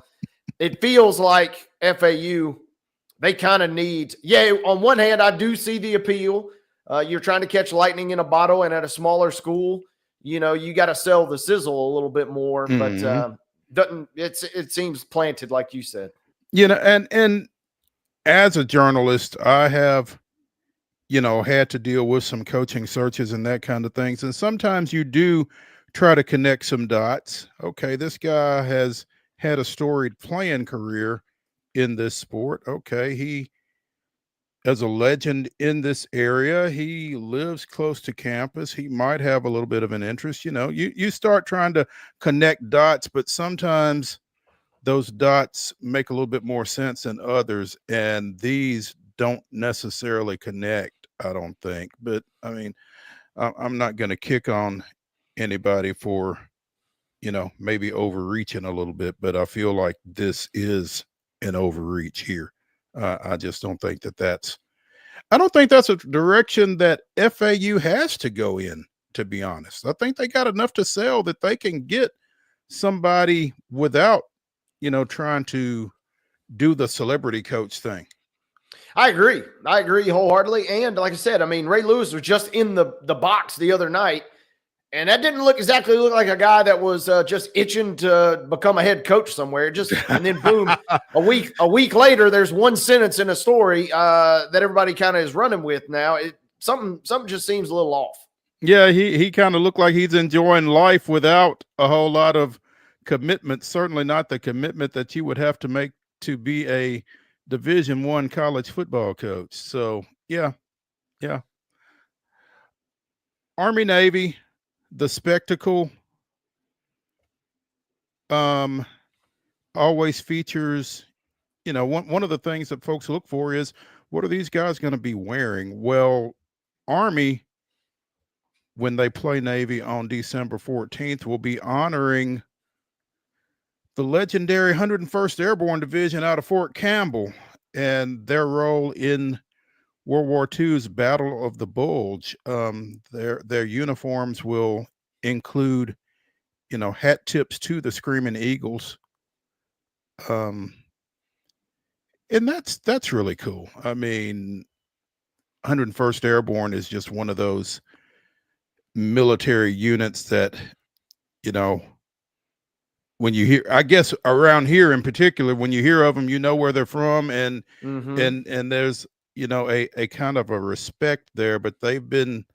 it feels like FAU, they kind of need, on one hand, I do see the appeal. You're trying to catch lightning in a bottle, and at a smaller school, you got to sell the sizzle a little bit more, but it seems planted, like you said. And as a journalist, I have, had to deal with some coaching searches and that kind of things. And sometimes you do try to connect some dots. Okay, this guy has had a storied playing career in this sport. Okay, he is a legend in this area. He lives close to campus. He might have a little bit of an interest. You start trying to connect dots, but sometimes those dots make a little bit more sense than others, and these don't necessarily connect, I don't think. But I'm not going to kick on anybody for, maybe overreaching a little bit, but I feel like this is an overreach here. I just don't think that's a direction that FAU has to go in, to be honest. I think they got enough to sell that they can get somebody without, trying to do the celebrity coach thing. I agree wholeheartedly. And like I said, Ray Lewis was just in the box the other night, and that didn't look like a guy that was just itching to become a head coach somewhere. And then boom, a week later, there's one sentence in a story that everybody kind of is running with now. Something just seems a little off. Yeah, he kind of looked like he's enjoying life without a whole lot of commitment, certainly not the commitment that you would have to make to be a Division I college football coach. So yeah. Army Navy, the spectacle always features, one of the things that folks look for is, what are these guys going to be wearing? Well, Army, when they play Navy on December 14th, will be honoring the legendary 101st Airborne Division out of Fort Campbell and their role in World War II's Battle of the Bulge. Their uniforms will include, hat tips to the Screaming Eagles. And that's really cool. I mean, 101st Airborne is just one of those military units that, when you hear, I guess around here in particular, when you hear of them, where they're from, and and there's a kind of a respect there. But they've been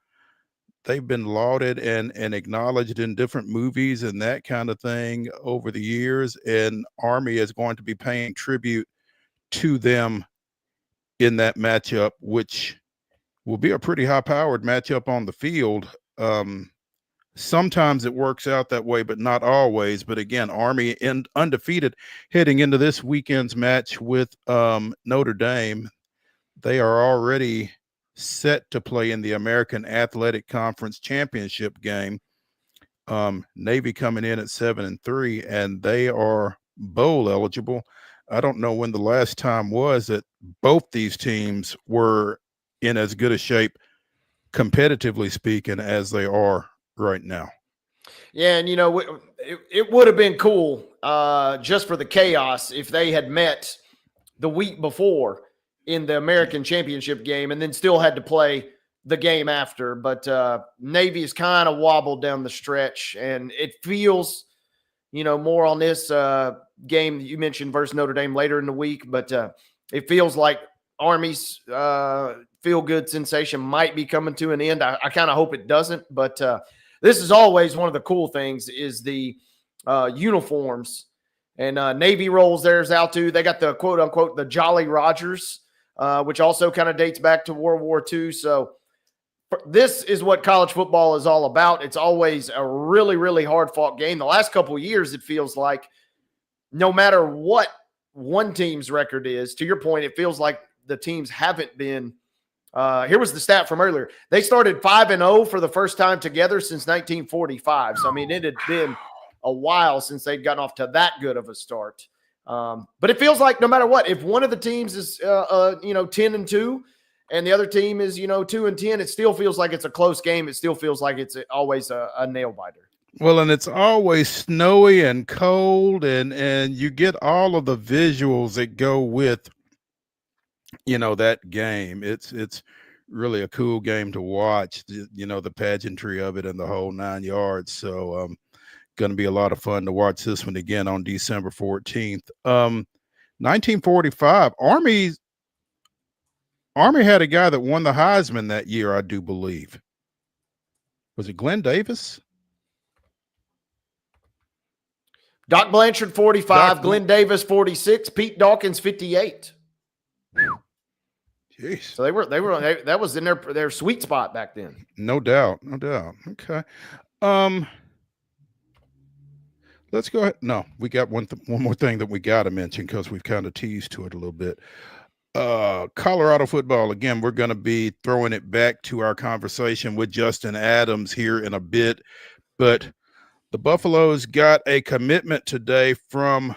lauded and acknowledged in different movies and that kind of thing over the years. And Army is going to be paying tribute to them in that matchup, which will be a pretty high-powered matchup on the field. Sometimes it works out that way, but not always. But again, Army undefeated heading into this weekend's match with Notre Dame. They are already set to play in the American Athletic Conference Championship game. Navy coming in at 7-3, and they are bowl eligible. I don't know when the last time was that both these teams were in as good a shape, competitively speaking, as they are right now. Yeah, and it would have been cool just for the chaos if they had met the week before in the American Championship game and then still had to play the game after. But Navy is kind of wobbled down the stretch, and it feels, more on this game that you mentioned versus Notre Dame later in the week. But it feels like Army's feel-good sensation might be coming to an end. I kind of hope it doesn't, but this is always one of the cool things is the uniforms. And Navy rolls theirs out too. They got the quote-unquote the Jolly Rogers, which also kind of dates back to World War II. So this is what college football is all about. It's always a really, really hard-fought game. The last couple of years, it feels like no matter what one team's record is, to your point, it feels like the teams haven't been here was the stat from earlier. They started 5-0 for the first time together since 1945. So, I mean, it had been a while since they'd gotten off to that good of a start. But it feels like no matter what, if one of the teams is, 10-2 and the other team is, 2-10, it still feels like it's a close game. It still feels like it's always a nail biter. Well, and it's always snowy and cold, and you get all of the visuals that go with, that game. It's really a cool game to watch, the pageantry of it and the whole 9 yards. So going to be a lot of fun to watch this one again on December 14th. 1945, Army had a guy that won the Heisman that year, I do believe. Was it Glenn Davis? Doc Blanchard 45, Glenn Davis 46, Pete Dawkins 58. Jeez. So that was in their sweet spot back then. No doubt. Okay. Let's go ahead. No, we got one more thing that we got to mention because we've kind of teased to it a little bit. Colorado football. Again, we're going to be throwing it back to our conversation with Justin Adams here in a bit, but the Buffaloes got a commitment today from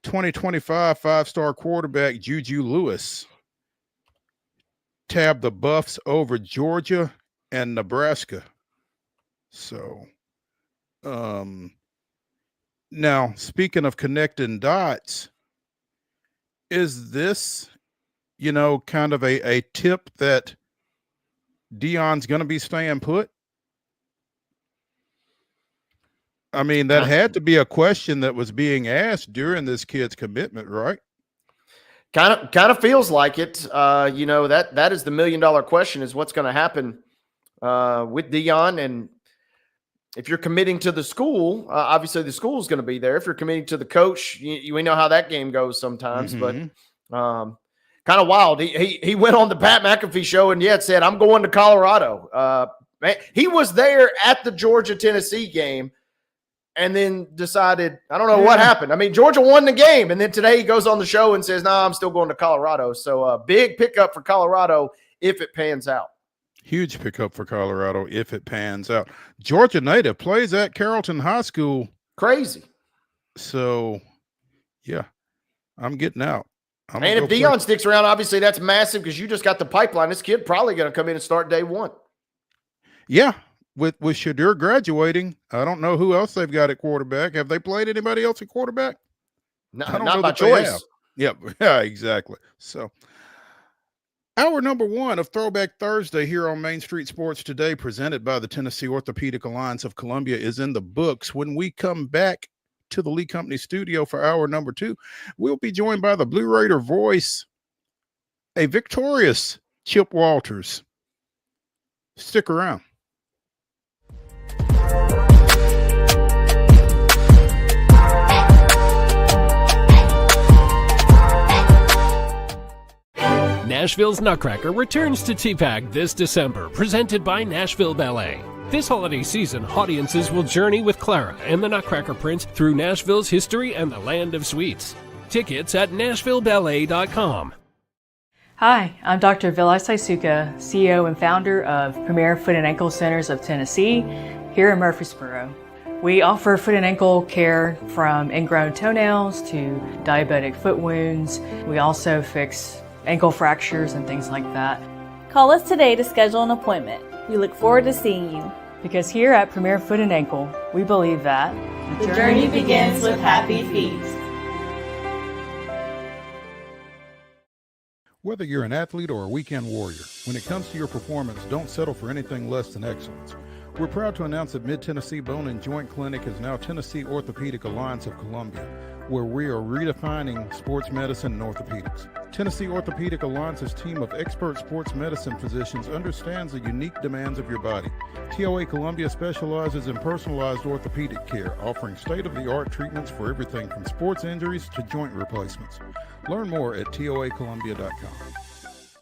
2025 five-star quarterback Juju Lewis. Tab the Buffs over Georgia and Nebraska. So, now speaking of connecting dots, is this, kind of a tip that Deion's going to be staying put? I mean, that had to be a question that was being asked during this kid's commitment, right? Kind of feels like it. That is the $1 million question: is what's going to happen with Deion. And if you're committing to the school, obviously the school is going to be there. If you're committing to the coach, we know how that game goes sometimes. Mm-hmm. But kind of wild. He went on the Pat McAfee show and said, "I'm going to Colorado." Man, he was there at the Georgia-Tennessee game. and then decided, I don't know what happened. I mean, Georgia won the game, and then today he goes on the show and says, I'm still going to Colorado. So big pickup for Colorado if it pans out. Huge pickup for Colorado if it pans out. Georgia native plays at Carrollton High School. Crazy. So, yeah, I'm getting out. And if Dion sticks around, obviously that's massive because you just got the pipeline. This kid probably going to come in and start day one. Yeah, with Shadur graduating, I don't know who else they've got at quarterback. Have they played anybody else at quarterback? No, I don't not know by that they choice. have. Yep, yeah, exactly. So, hour number 1 of Throwback Thursday here on Main Street Sports Today, presented by the Tennessee Orthopedic Alliance of Columbia, is in the books. When we come back to the Lee Company studio for hour number 2, we'll be joined by the Blue Raider voice, a victorious Chip Walters. Stick around. Nashville's Nutcracker returns to TPAC this December, presented by Nashville Ballet. This holiday season, audiences will journey with Clara and the Nutcracker Prince through Nashville's history and the land of sweets. Tickets at NashvilleBallet.com. Hi, I'm Dr. Vilay Saisuka, CEO and founder of Premier Foot and Ankle Centers of Tennessee, here in Murfreesboro. We offer foot and ankle care from ingrown toenails to diabetic foot wounds. We also fix ankle fractures and things like that. Call us today to schedule an appointment. We look forward to seeing you. Because here at Premier Foot and Ankle, we believe that the journey begins with happy feet. Whether you're an athlete or a weekend warrior, when it comes to your performance, don't settle for anything less than excellence. We're proud to announce that Mid-Tennessee Bone and Joint Clinic is now Tennessee Orthopedic Alliance of Columbia, where we are redefining sports medicine and orthopedics. Tennessee Orthopedic Alliance's team of expert sports medicine physicians understands the unique demands of your body. TOA Columbia specializes in personalized orthopedic care, offering state-of-the-art treatments for everything from sports injuries to joint replacements. Learn more at toacolumbia.com.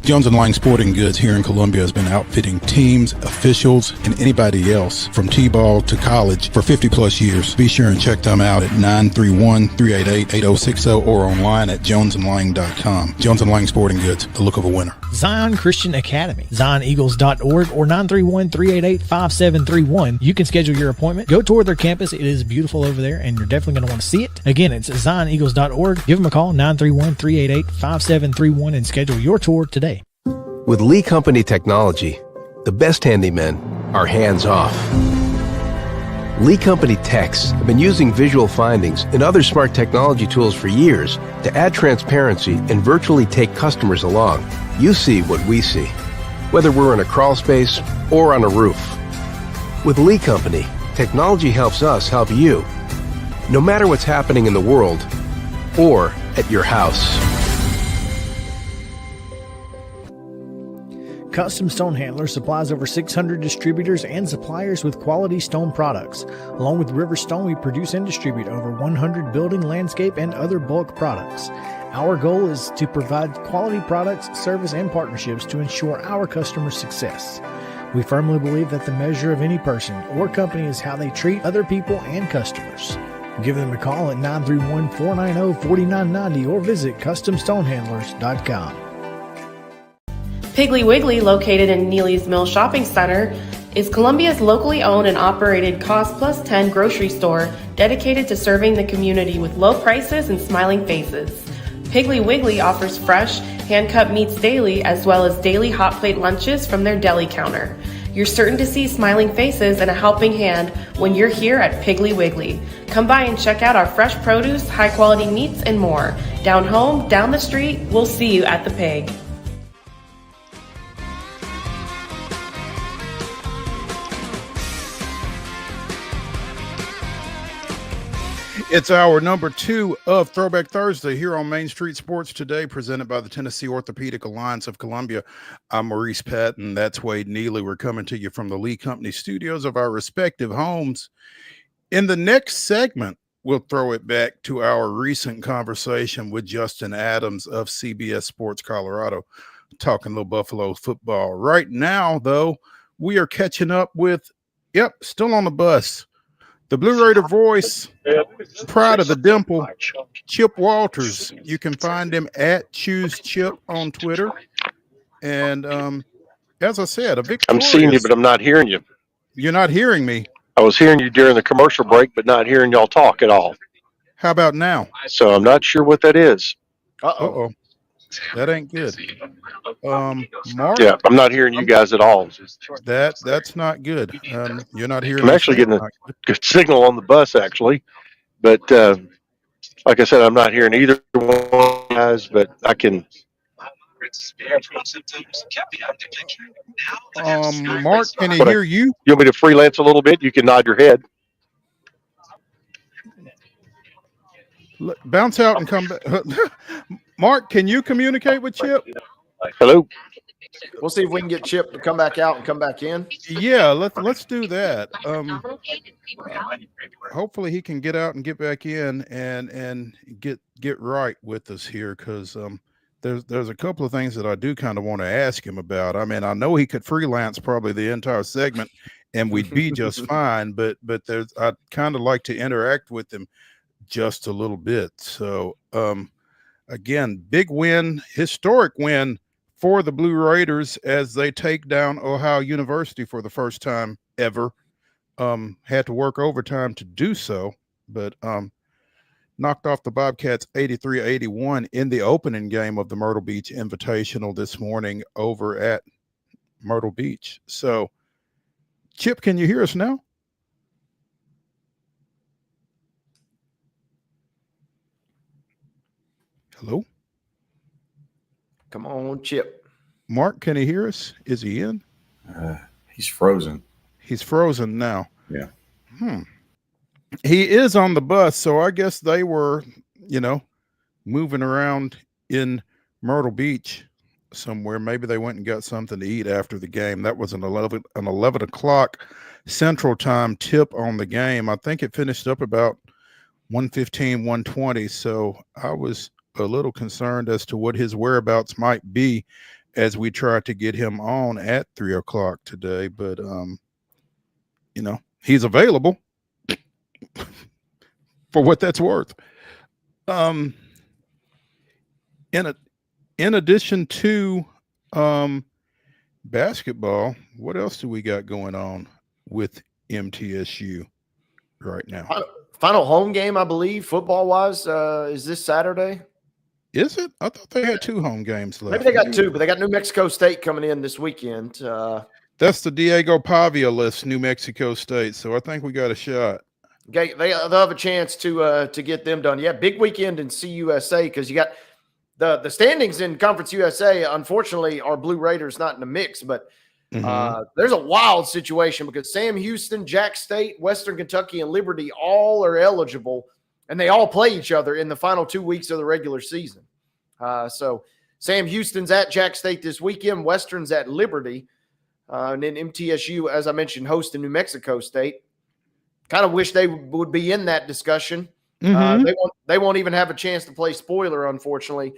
Jones & Lang Sporting Goods here in Columbia has been outfitting teams, officials, and anybody else from T-ball to college for 50 plus years. Be sure and check them out at 931-388-8060 or online at jonesandlang.com. Jones & Lang Sporting Goods, the look of a winner. Zion Christian Academy, zioneagles.org or 931-388-5731. You can schedule your appointment. Go tour their campus. It is beautiful over there, and you're definitely going to want to see it. Again, it's zioneagles.org. Give them a call, 931-388-5731, and schedule your tour today. With Lee Company technology, the best handymen are hands-off. Lee Company techs have been using visual findings and other smart technology tools for years to add transparency and virtually take customers along. You see what we see, whether we're in a crawl space or on a roof. With Lee Company, technology helps us help you, no matter what's happening in the world or at your house. Custom Stone Handlers supplies over 600 distributors and suppliers with quality stone products. Along with River Stone, we produce and distribute over 100 building, landscape, and other bulk products. Our goal is to provide quality products, service, and partnerships to ensure our customers' success. We firmly believe that the measure of any person or company is how they treat other people and customers. Give them a call at 931-490-4990 or visit CustomStonehandlers.com. Piggly Wiggly, located in Neely's Mill Shopping Center, is Columbia's locally owned and operated Cost Plus 10 grocery store dedicated to serving the community with low prices and smiling faces. Piggly Wiggly offers fresh, hand-cut meats daily as well as daily hot plate lunches from their deli counter. You're certain to see smiling faces and a helping hand when you're here at Piggly Wiggly. Come by and check out our fresh produce, high-quality meats, and more. Down home, down the street, we'll see you at the Pig. It's hour number 2 of Throwback Thursday here on Main Street Sports Today, presented by the Tennessee Orthopedic Alliance of Columbia. I'm Maurice Patton. That's Wade Neely. We're coming to you from the Lee Company studios of our respective homes. In the next segment, we'll throw it back to our recent conversation with Justin Adams of CBS Sports Colorado, talking a little Buffalo football. Right now, though, we are catching up with, still on the bus, The Blue Raider voice, Pride of the Dimple, Chip Walters. You can find him at Choose Chip on Twitter. And as I said, a victorious. I'm seeing you, but I'm not hearing you. You're not hearing me. I was hearing you during the commercial break, but not hearing y'all talk at all. How about now? So I'm not sure what that is. Uh-oh. That ain't good. Mark? Yeah, I'm not hearing you guys at all. That's not good. You're not hearing I'm actually getting a good signal on the bus, actually. But like I said, I'm not hearing either one of you guys, but I can. Mark, can he hear you? You want me to freelance a little bit? You can nod your head. Bounce out and come back. Mark, can you communicate with Chip? Hello. We'll see if we can get Chip to come back out and come back in. Yeah, let's do that. Hopefully he can get out and get back in and get right with us here, because there's a couple of things that I do kind of want to ask him about. I mean, I know he could freelance probably the entire segment and we'd be just fine, but I'd kind of like to interact with him just a little bit. So again, big win, historic win for the Blue Raiders as they take down Ohio University for the first time ever. Had to work overtime to do so, but knocked off the Bobcats 83-81 in the opening game of the Myrtle Beach Invitational this morning over at Myrtle Beach. So, Chip, can you hear us now? Hello? Come on, Chip. Mark, can he hear us? Is he in? He's frozen. He's frozen now. Yeah. He is on the bus, so I guess they were, moving around in Myrtle Beach somewhere. Maybe they went and got something to eat after the game. That was an 11 o'clock Central Time tip on the game. I think it finished up about 1:15, 1:20. So I was a little concerned as to what his whereabouts might be as we tried to get him on at 3 o'clock today. But, he's available for what that's worth. In addition to basketball, what else do we got going on with MTSU right now? Final home game, I believe, football-wise, is this Saturday. Is it? I thought they had 2 home games left. Maybe they got 2, but they got New Mexico State coming in this weekend. That's the Diego Pavia list, New Mexico State. So I think we got a shot. Okay, they'll have a chance to get them done. Yeah, big weekend in CUSA because you got the standings in Conference USA. Unfortunately, our Blue Raiders not in the mix, but there's a wild situation because Sam Houston, Jack State, Western Kentucky, and Liberty all are eligible, and they all play each other in the final 2 weeks of the regular season. So Sam Houston's at Jack State this weekend, Western's at Liberty, and then MTSU, as I mentioned, hosting New Mexico State. Kind of wish they would be in that discussion. They won't even have a chance to play spoiler, unfortunately,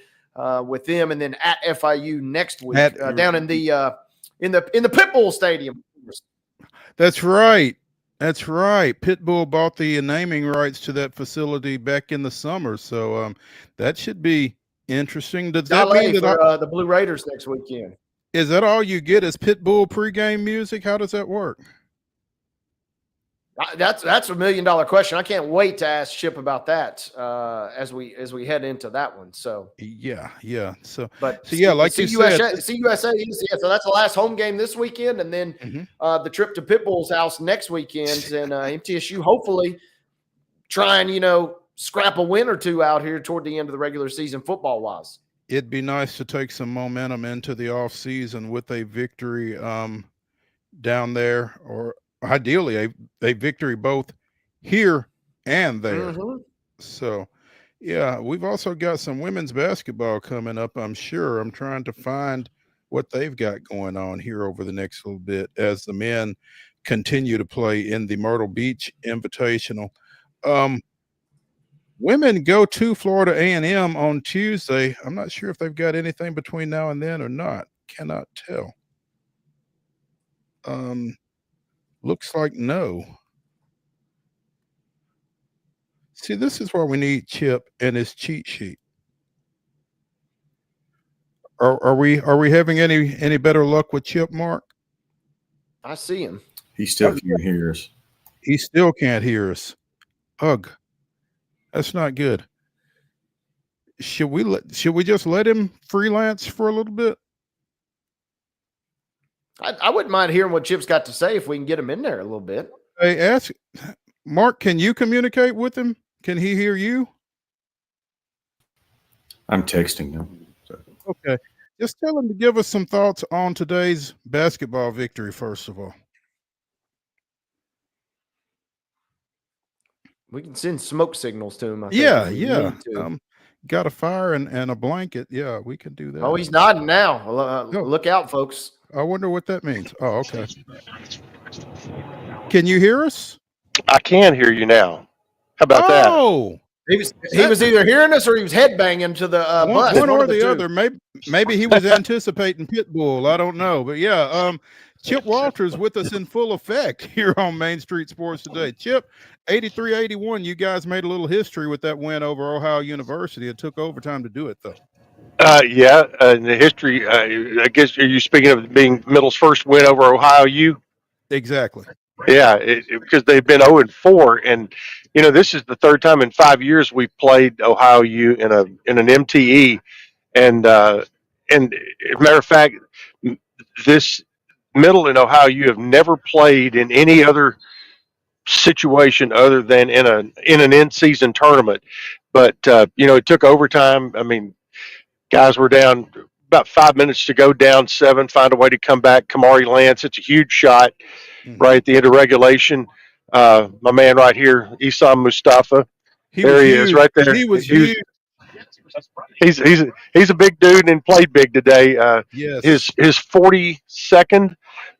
with them, and then at FIU next week down in the Pitbull Stadium. That's right. That's right. Pitbull bought the naming rights to that facility back in the summer, so that should be interesting. Does that mean that the Blue Raiders next weekend? Is that all you get? Is Pitbull pregame music? How does that work? That's $1 million question. I can't wait to ask Chip about that as we head into that one. So yeah. So like you said, CUSA is so that's the last home game this weekend, and then the trip to Pitbull's house next weekend, and MTSU hopefully try and scrap a win or 2 out here toward the end of the regular season football wise. It'd be nice to take some momentum into the off season with a victory down there, or ideally a victory both here and there. So yeah, we've also got some women's basketball coming up, I'm sure. I'm trying to find what they've got going on here over the next little bit as the men continue to play in the Myrtle Beach Invitational. Women go to Florida A&M on Tuesday. I'm not sure if they've got anything between now and then or not. Cannot tell. Looks like no. See, this is where we need Chip and his cheat sheet. Are we having any better luck with Chip, Mark? I see him. He still can't hear us. He still can't hear us. Ugh. That's not good. Should we just let him freelance for a little bit? I wouldn't mind hearing what Chip's got to say if we can get him in there a little bit. Hey, ask Mark, can you communicate with him? Can he hear you? I'm texting him. So. Okay. Just tell him to give us some thoughts on today's basketball victory, first of all. We can send smoke signals to him. I think, Yeah, if we yeah. need to. Got a fire and a blanket. Yeah, we can do that. Oh, he's nodding now. Look out, folks. I wonder what that means. Oh, okay. Can you hear us? I can hear you now. How about that? Oh, he was either hearing us or he was headbanging to the bus. One or the other. Maybe he was anticipating Pitbull. I don't know, but yeah. Chip Walters with us in full effect here on Main Street Sports Today. Chip, 83-81, you guys made a little history with that win over Ohio University. It took overtime to do it, though. Yeah, in the history, I guess, are you speaking of being Middle's first win over Ohio U? Exactly. Yeah, because they've been 0-4, and this is the third time in 5 years we've played Ohio U in an MTE, and as a matter of fact, this Middle and Ohio U have never played in any other situation other than in an in-season tournament. But it took overtime. I mean, guys were down about 5 minutes to go, down 7, find a way to come back. Kamari Lance, it's a huge shot right at the end of regulation. My man right here, Isam Mustafa. There he is right there. He was huge. He's a big dude and played big today. Yes. His 42nd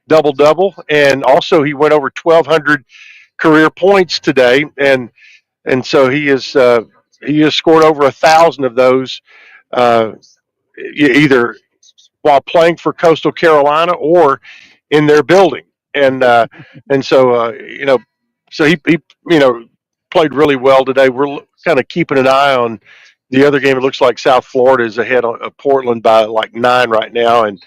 double-double, and also he went over 1,200 career points today, and so he has scored over 1,000 of those, either while playing for Coastal Carolina or in their building, and so so he played really well today. We're kind of keeping an eye on the other game. It looks like South Florida is ahead of Portland by like 9 right now, and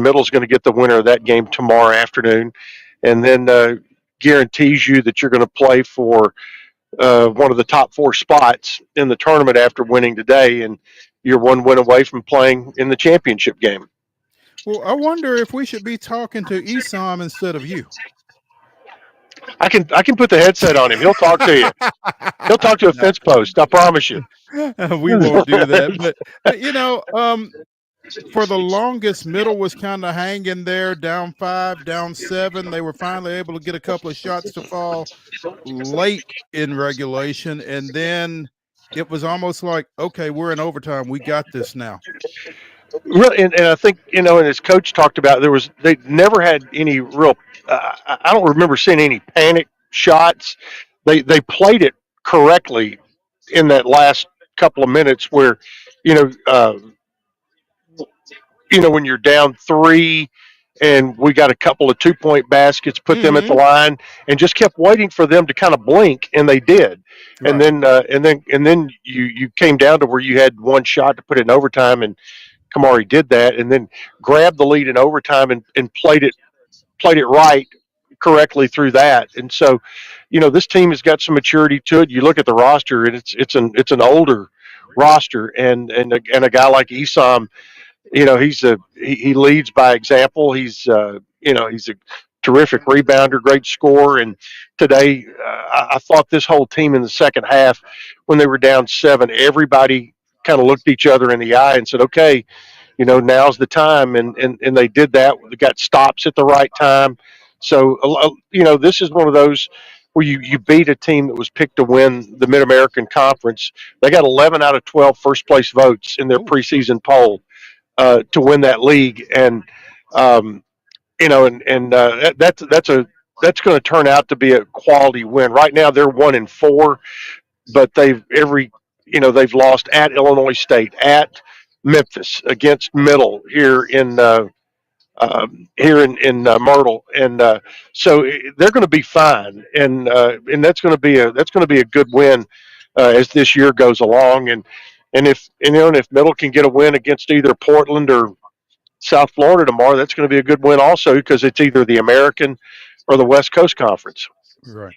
Middle's going to get the winner of that game tomorrow afternoon, and then guarantees you that you're going to play for one of the top 4 spots in the tournament after winning today, and you're one win away from playing in the championship game. Well, I wonder if we should be talking to Isam instead of you. I can put the headset on him. He'll talk to you. He'll talk to a fence post. I promise you. We won't do that. But for the longest, Middle was kind of hanging there, down 5, down 7. They were finally able to get a couple of shots to fall late in regulation, and then it was almost like, okay, we're in overtime. We got this now. Really, and I think and his coach talked about they never had any real. I don't remember seeing any panic shots. They played it correctly in that last couple of minutes where, when you're down 3 and we got a couple of 2-point baskets, put them at the line, and just kept waiting for them to kind of blink, and they did. Right. And then you came down to where you had one shot to put it in overtime, and Kamari did that, and then grabbed the lead in overtime and played it right correctly through that. And so, this team has got some maturity to it. You look at the roster, and it's an older roster, and a guy like Isam, he leads by example. He's he's a terrific rebounder, great scorer. And today, I thought this whole team in the second half, when they were down 7, everybody kind of looked each other in the eye and said, okay, now's the time. And they did that. They got stops at the right time. So, this is one of those where you beat a team that was picked to win the Mid-American Conference. They got 11 out of 12 first place votes in their preseason poll to win that league. And, that's going to turn out to be a quality win. Right now they're 1-4, but they've lost at Illinois State, at Memphis, against Middle here in Myrtle, and so they're going to be fine, and that's going to be a good win as this year goes along. And if Middle can get a win against either Portland or South Florida tomorrow, that's going to be a good win also, because it's either the American or the West Coast Conference. Right.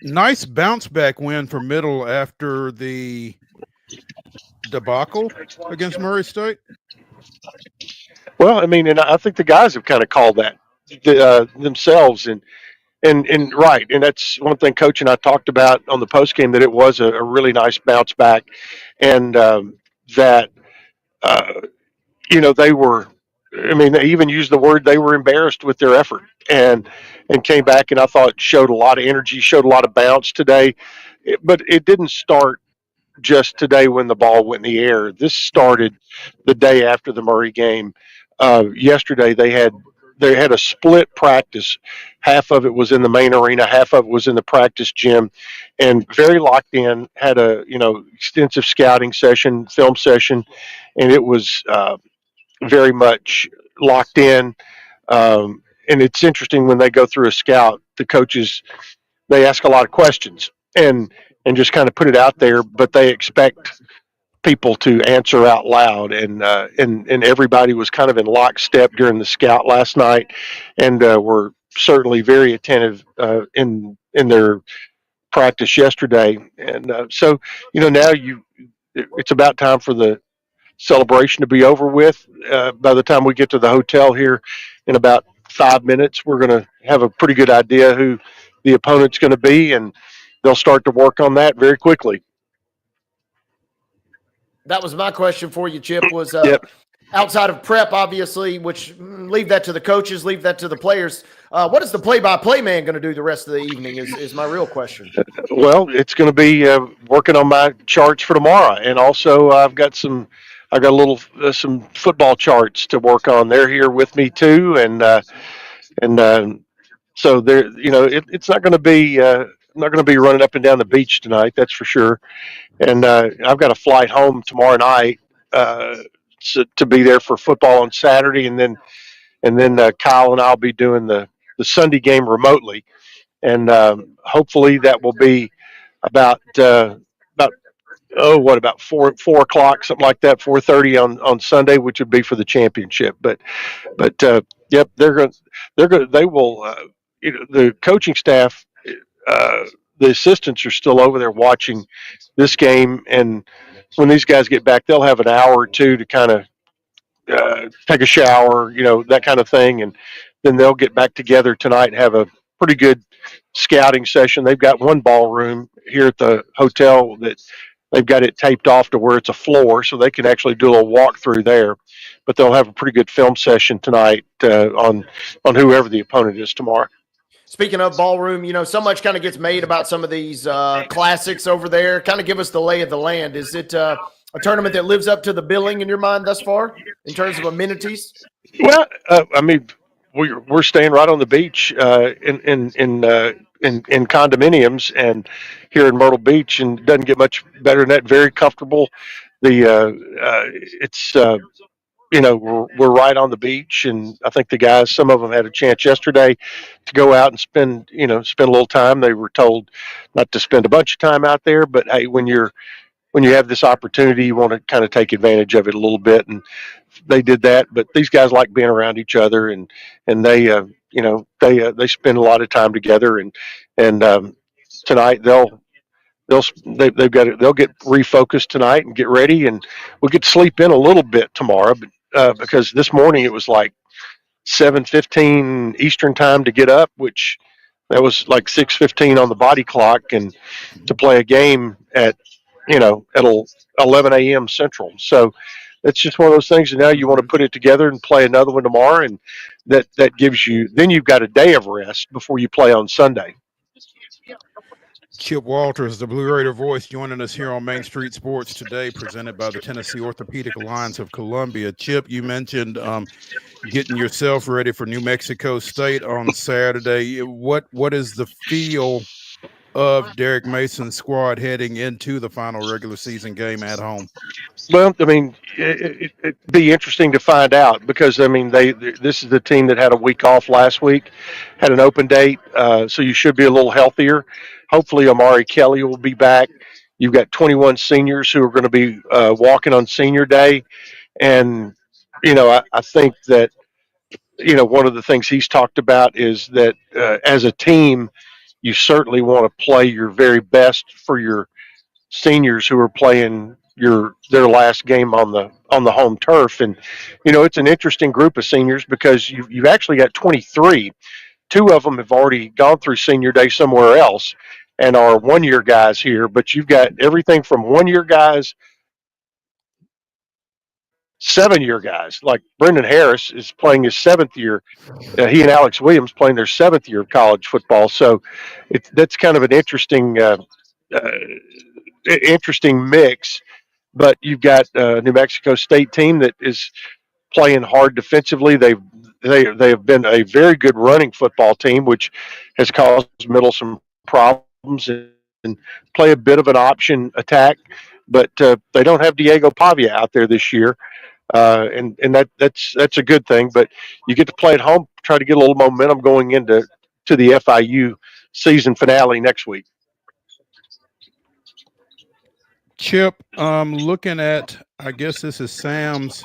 Nice bounce back win for Middle after the debacle against Murray State. Well, I mean, and I think the guys have kind of called that themselves, and right, and that's one thing Coach and I talked about on the post game, that it was a really nice bounce back, and that they were. I mean, they even used the word they were embarrassed with their effort, and came back, and I thought showed a lot of energy, showed a lot of bounce today, but it didn't start just today when the ball went in the air. This started the day after the Murray game. Yesterday they had a split practice. Half of it was in the main arena, half of it was in the practice gym, and very locked in. Had a extensive scouting session, film session, and it was very much locked in. And it's interesting when they go through a scout, the coaches, they ask a lot of questions and just kind of put it out there, but they expect people to answer out loud, and everybody was kind of in lockstep during the scout last night, and were certainly very attentive in their practice yesterday, and so now it's about time for the celebration to be over with. By the time we get to the hotel here in about 5 minutes, we're going to have a pretty good idea who the opponent's going to be, and they'll start to work on that very quickly. That was my question for you, Chip, was Yep. outside of prep, obviously, which leave that to the coaches, leave that to the players. What is the play-by-play man going to do the rest of the evening is my real question. Well, it's going to be working on my charts for tomorrow. And also I've got some football charts to work on. They're here with me too. So there, it's not going to be, I'm not going to be running up and down the beach tonight. That's for sure. And I've got a flight home tomorrow night to be there for football on Saturday, and then Kyle and I'll be doing the Sunday game remotely, and hopefully that will be about 4:00, something like that, 4:30 on Sunday, which would be for the championship. But yep, they will. The coaching staff. The assistants are still over there watching this game, and when these guys get back, they'll have an hour or two to kind of take a shower, that kind of thing, and then they'll get back together tonight and have a pretty good scouting session. They've got one ballroom here at the hotel that they've got it taped off to where it's a floor, so they can actually do a little walkthrough there. But they'll have a pretty good film session tonight on whoever the opponent is tomorrow. Speaking of ballroom, so much kind of gets made about some of these classics over there. Kind of give us the lay of the land. Is it a tournament that lives up to the billing in your mind thus far in terms of amenities? Well, I mean, we're staying right on the beach in condominiums and here in Myrtle Beach, and it doesn't get much better than that. Very comfortable. It's we're right on the beach, and I think the guys, some of them had a chance yesterday to go out and spend a little time. They were told not to spend a bunch of time out there, but hey, when you have this opportunity, you want to kind of take advantage of it a little bit, and they did that. But these guys like being around each other, and they spend a lot of time together, and tonight they'll get refocused tonight and get ready, and we'll get to sleep in a little bit tomorrow, because this morning it was like 7:15 Eastern time to get up, which that was like 6:15 on the body clock, and to play a game at 11 a.m. Central. So it's just one of those things. And now you want to put it together and play another one tomorrow, and that gives you, then you've got a day of rest before you play on Sunday. Chip Walters, the Blue Raider voice, joining us here on Main Street Sports today, presented by the Tennessee Orthopedic Alliance of Columbia. Chip, you mentioned getting yourself ready for New Mexico State on Saturday. What is the feel of Derek Mason's squad heading into the final regular season game at home? Well, I mean, it'd be interesting to find out, because I mean, this is the team that had a week off last week, had an open date, so you should be a little healthier. Hopefully, Amari Kelly will be back. You've got 21 seniors who are going to be walking on senior day. And, I think that, one of the things he's talked about is that as a team, you certainly want to play your very best for your seniors who are playing their last game on the home turf. And it's an interesting group of seniors because you've actually got 23. Two of them have already gone through senior day somewhere else and are 1-year guys here, but you've got everything from 1-year guys, 7-year guys. Like Brendan Harris is playing his 7th year. He and Alex Williams playing their 7th year of college football. So that's kind of an interesting mix. But you've got a New Mexico State team that is playing hard defensively. They have been a very good running football team, which has caused Middle some problems and play a bit of an option attack. But they don't have Diego Pavia out there this year, and that's a good thing. But you get to play at home, try to get a little momentum going into the FIU season finale next week. Chip, looking at, I guess this is Sam's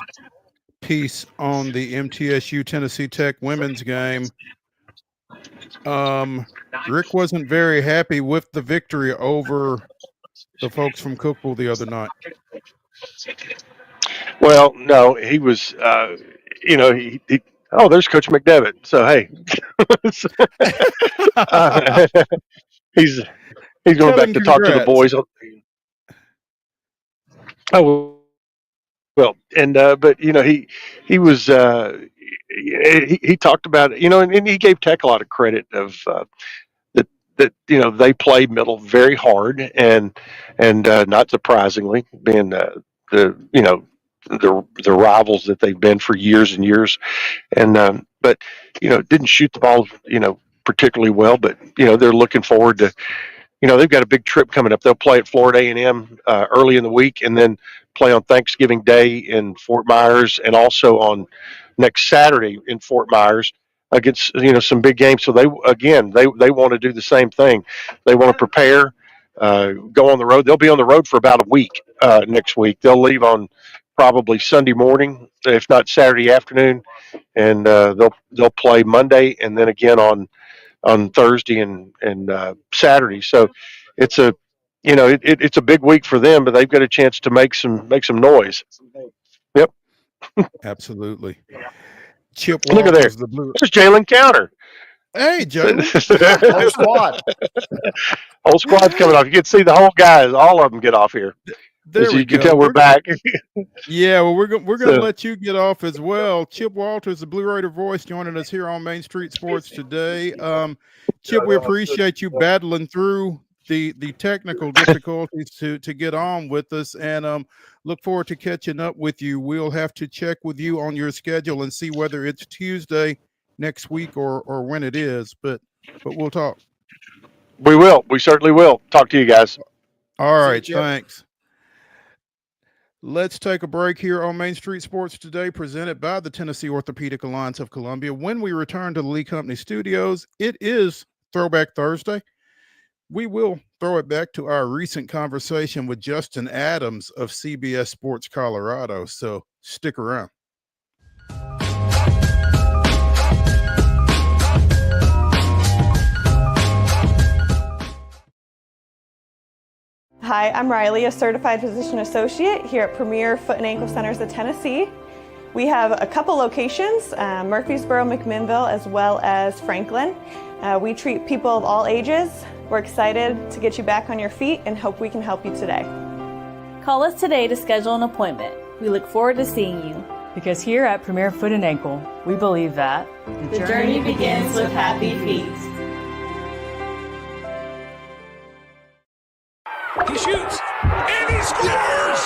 piece on the MTSU Tennessee Tech women's game. Rick wasn't very happy with the victory over the folks from Cookville the other night. Well, no, he was, there's Coach McDevitt. So, hey, he's going back to talk to the boys. Oh, well, and but he was he talked about it, and he gave Tech a lot of credit of that they played Middle very hard and not surprisingly, being the rivals that they've been for years and years, and but didn't shoot the ball particularly well, but they're looking forward to. They've got a big trip coming up. They'll play at Florida A&M early in the week and then play on Thanksgiving Day in Fort Myers and also on next Saturday in Fort Myers against, some big games. So they want to do the same thing. They want to prepare, go on the road. They'll be on the road for about a week next week. They'll leave on probably Sunday morning, if not Saturday afternoon, and they'll play Monday and then again on Thursday and Saturday. So it's it's a big week for them, but they've got a chance to make some noise. Yep. Absolutely. Chip Look at there. There's Jalen Counter. Hey, Jalen. Whole squad. Whole squad's coming off. You can see the whole guys. All of them get off here. There you can tell we're back. Yeah, well, we're going to let you get off as well. Chip Walters, the Blue Raider voice, joining us here on Main Street Sports today. Chip, we appreciate you battling through the technical difficulties to get on with us, and look forward to catching up with you. We'll have to check with you on your schedule and see whether it's Tuesday next week or when it is, but we'll talk. We will. We certainly will. Talk to you guys. All right, thanks. Let's take a break here on Main Street Sports today, presented by the Tennessee Orthopedic Alliance of Columbia. When we return to the Lee Company studios, it is Throwback Thursday. We will throw it back to our recent conversation with Justin Adams of CBS Sports Colorado, so stick around. Hi, I'm Riley, a certified physician associate here at Premier Foot and Ankle Centers of Tennessee. We have a couple locations, Murfreesboro, McMinnville, as well as Franklin. We treat people of all ages. We're excited to get you back on your feet and hope we can help you today. Call us today to schedule an appointment. We look forward to seeing you. Because here at Premier Foot and Ankle, we believe that the journey begins with happy feet. He shoots, and he scores!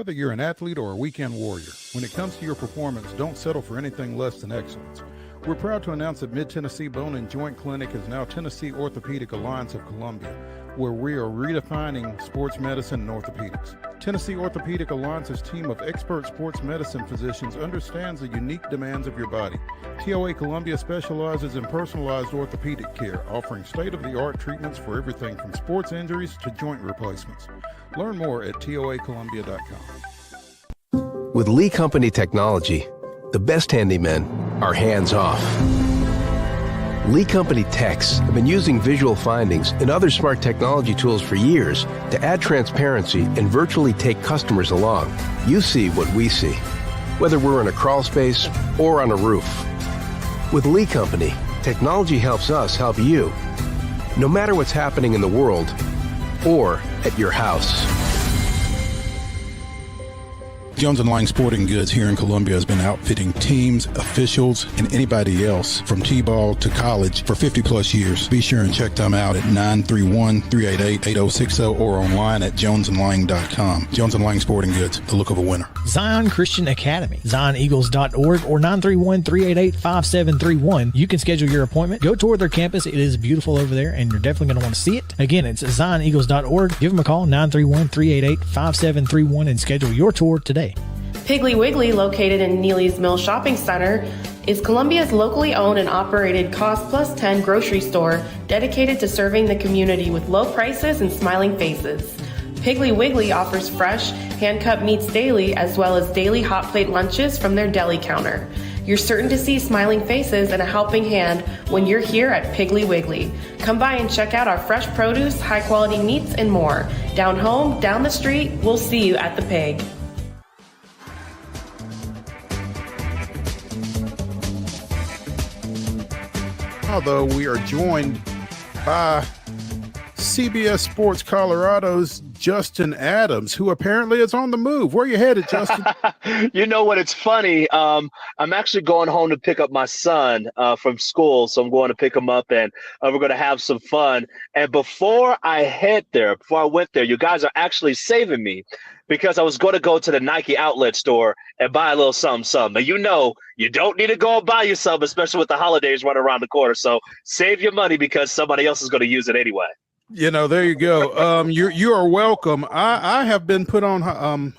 Whether you're an athlete or a weekend warrior, when it comes to your performance, don't settle for anything less than excellence. We're proud to announce that Mid-Tennessee Bone and Joint Clinic is now Tennessee Orthopedic Alliance of Columbia, where we are redefining sports medicine and orthopedics. Tennessee Orthopedic Alliance's team of expert sports medicine physicians understands the unique demands of your body. TOA Columbia specializes in personalized orthopedic care, offering state-of-the-art treatments for everything from sports injuries to joint replacements. Learn more at toacolumbia.com. With Lee Company technology, the best handymen are hands-off. Lee Company techs have been using visual findings and other smart technology tools for years to add transparency and virtually take customers along. You see what we see, whether we're in a crawl space or on a roof. With Lee Company, technology helps us help you, no matter what's happening in the world or at your house. Jones & Lang Sporting Goods here in Columbia has been outfitting teams, officials, and anybody else from T-ball to college for 50 plus years. Be sure and check them out at 931-388-8060 or online at jonesandlang.com. Jones & Lang Sporting Goods, the look of a winner. Zion Christian Academy, zioneagles.org or 931-388-5731. You can schedule your appointment. Go tour their campus. It is beautiful over there, and you're definitely going to want to see it. Again, it's zioneagles.org. Give them a call, 931-388-5731, and schedule your tour today. Piggly Wiggly, located in Neely's Mill Shopping Center, is Columbia's locally owned and operated cost plus 10 grocery store dedicated to serving the community with low prices and smiling faces. Piggly Wiggly offers fresh, hand-cut meats daily as well as daily hot plate lunches from their deli counter. You're certain to see smiling faces and a helping hand when you're here at Piggly Wiggly. Come by and check out our fresh produce, high-quality meats, and more. Down home, down the street, we'll see you at the Pig. Although we are joined by CBS Sports Colorado's Justin Adams, who apparently is on the move. Where are you headed, Justin? You know what? It's funny. I'm actually going home to pick up my son from school. So I'm going to pick him up and we're going to have some fun. And before I went there, you guys are actually saving me because I was going to go to the Nike outlet store and buy a little something. But you know, you don't need to go and buy you something, especially with the holidays right around the corner. So save your money because somebody else is going to use it anyway. You know, there you go. You are welcome. I have been put on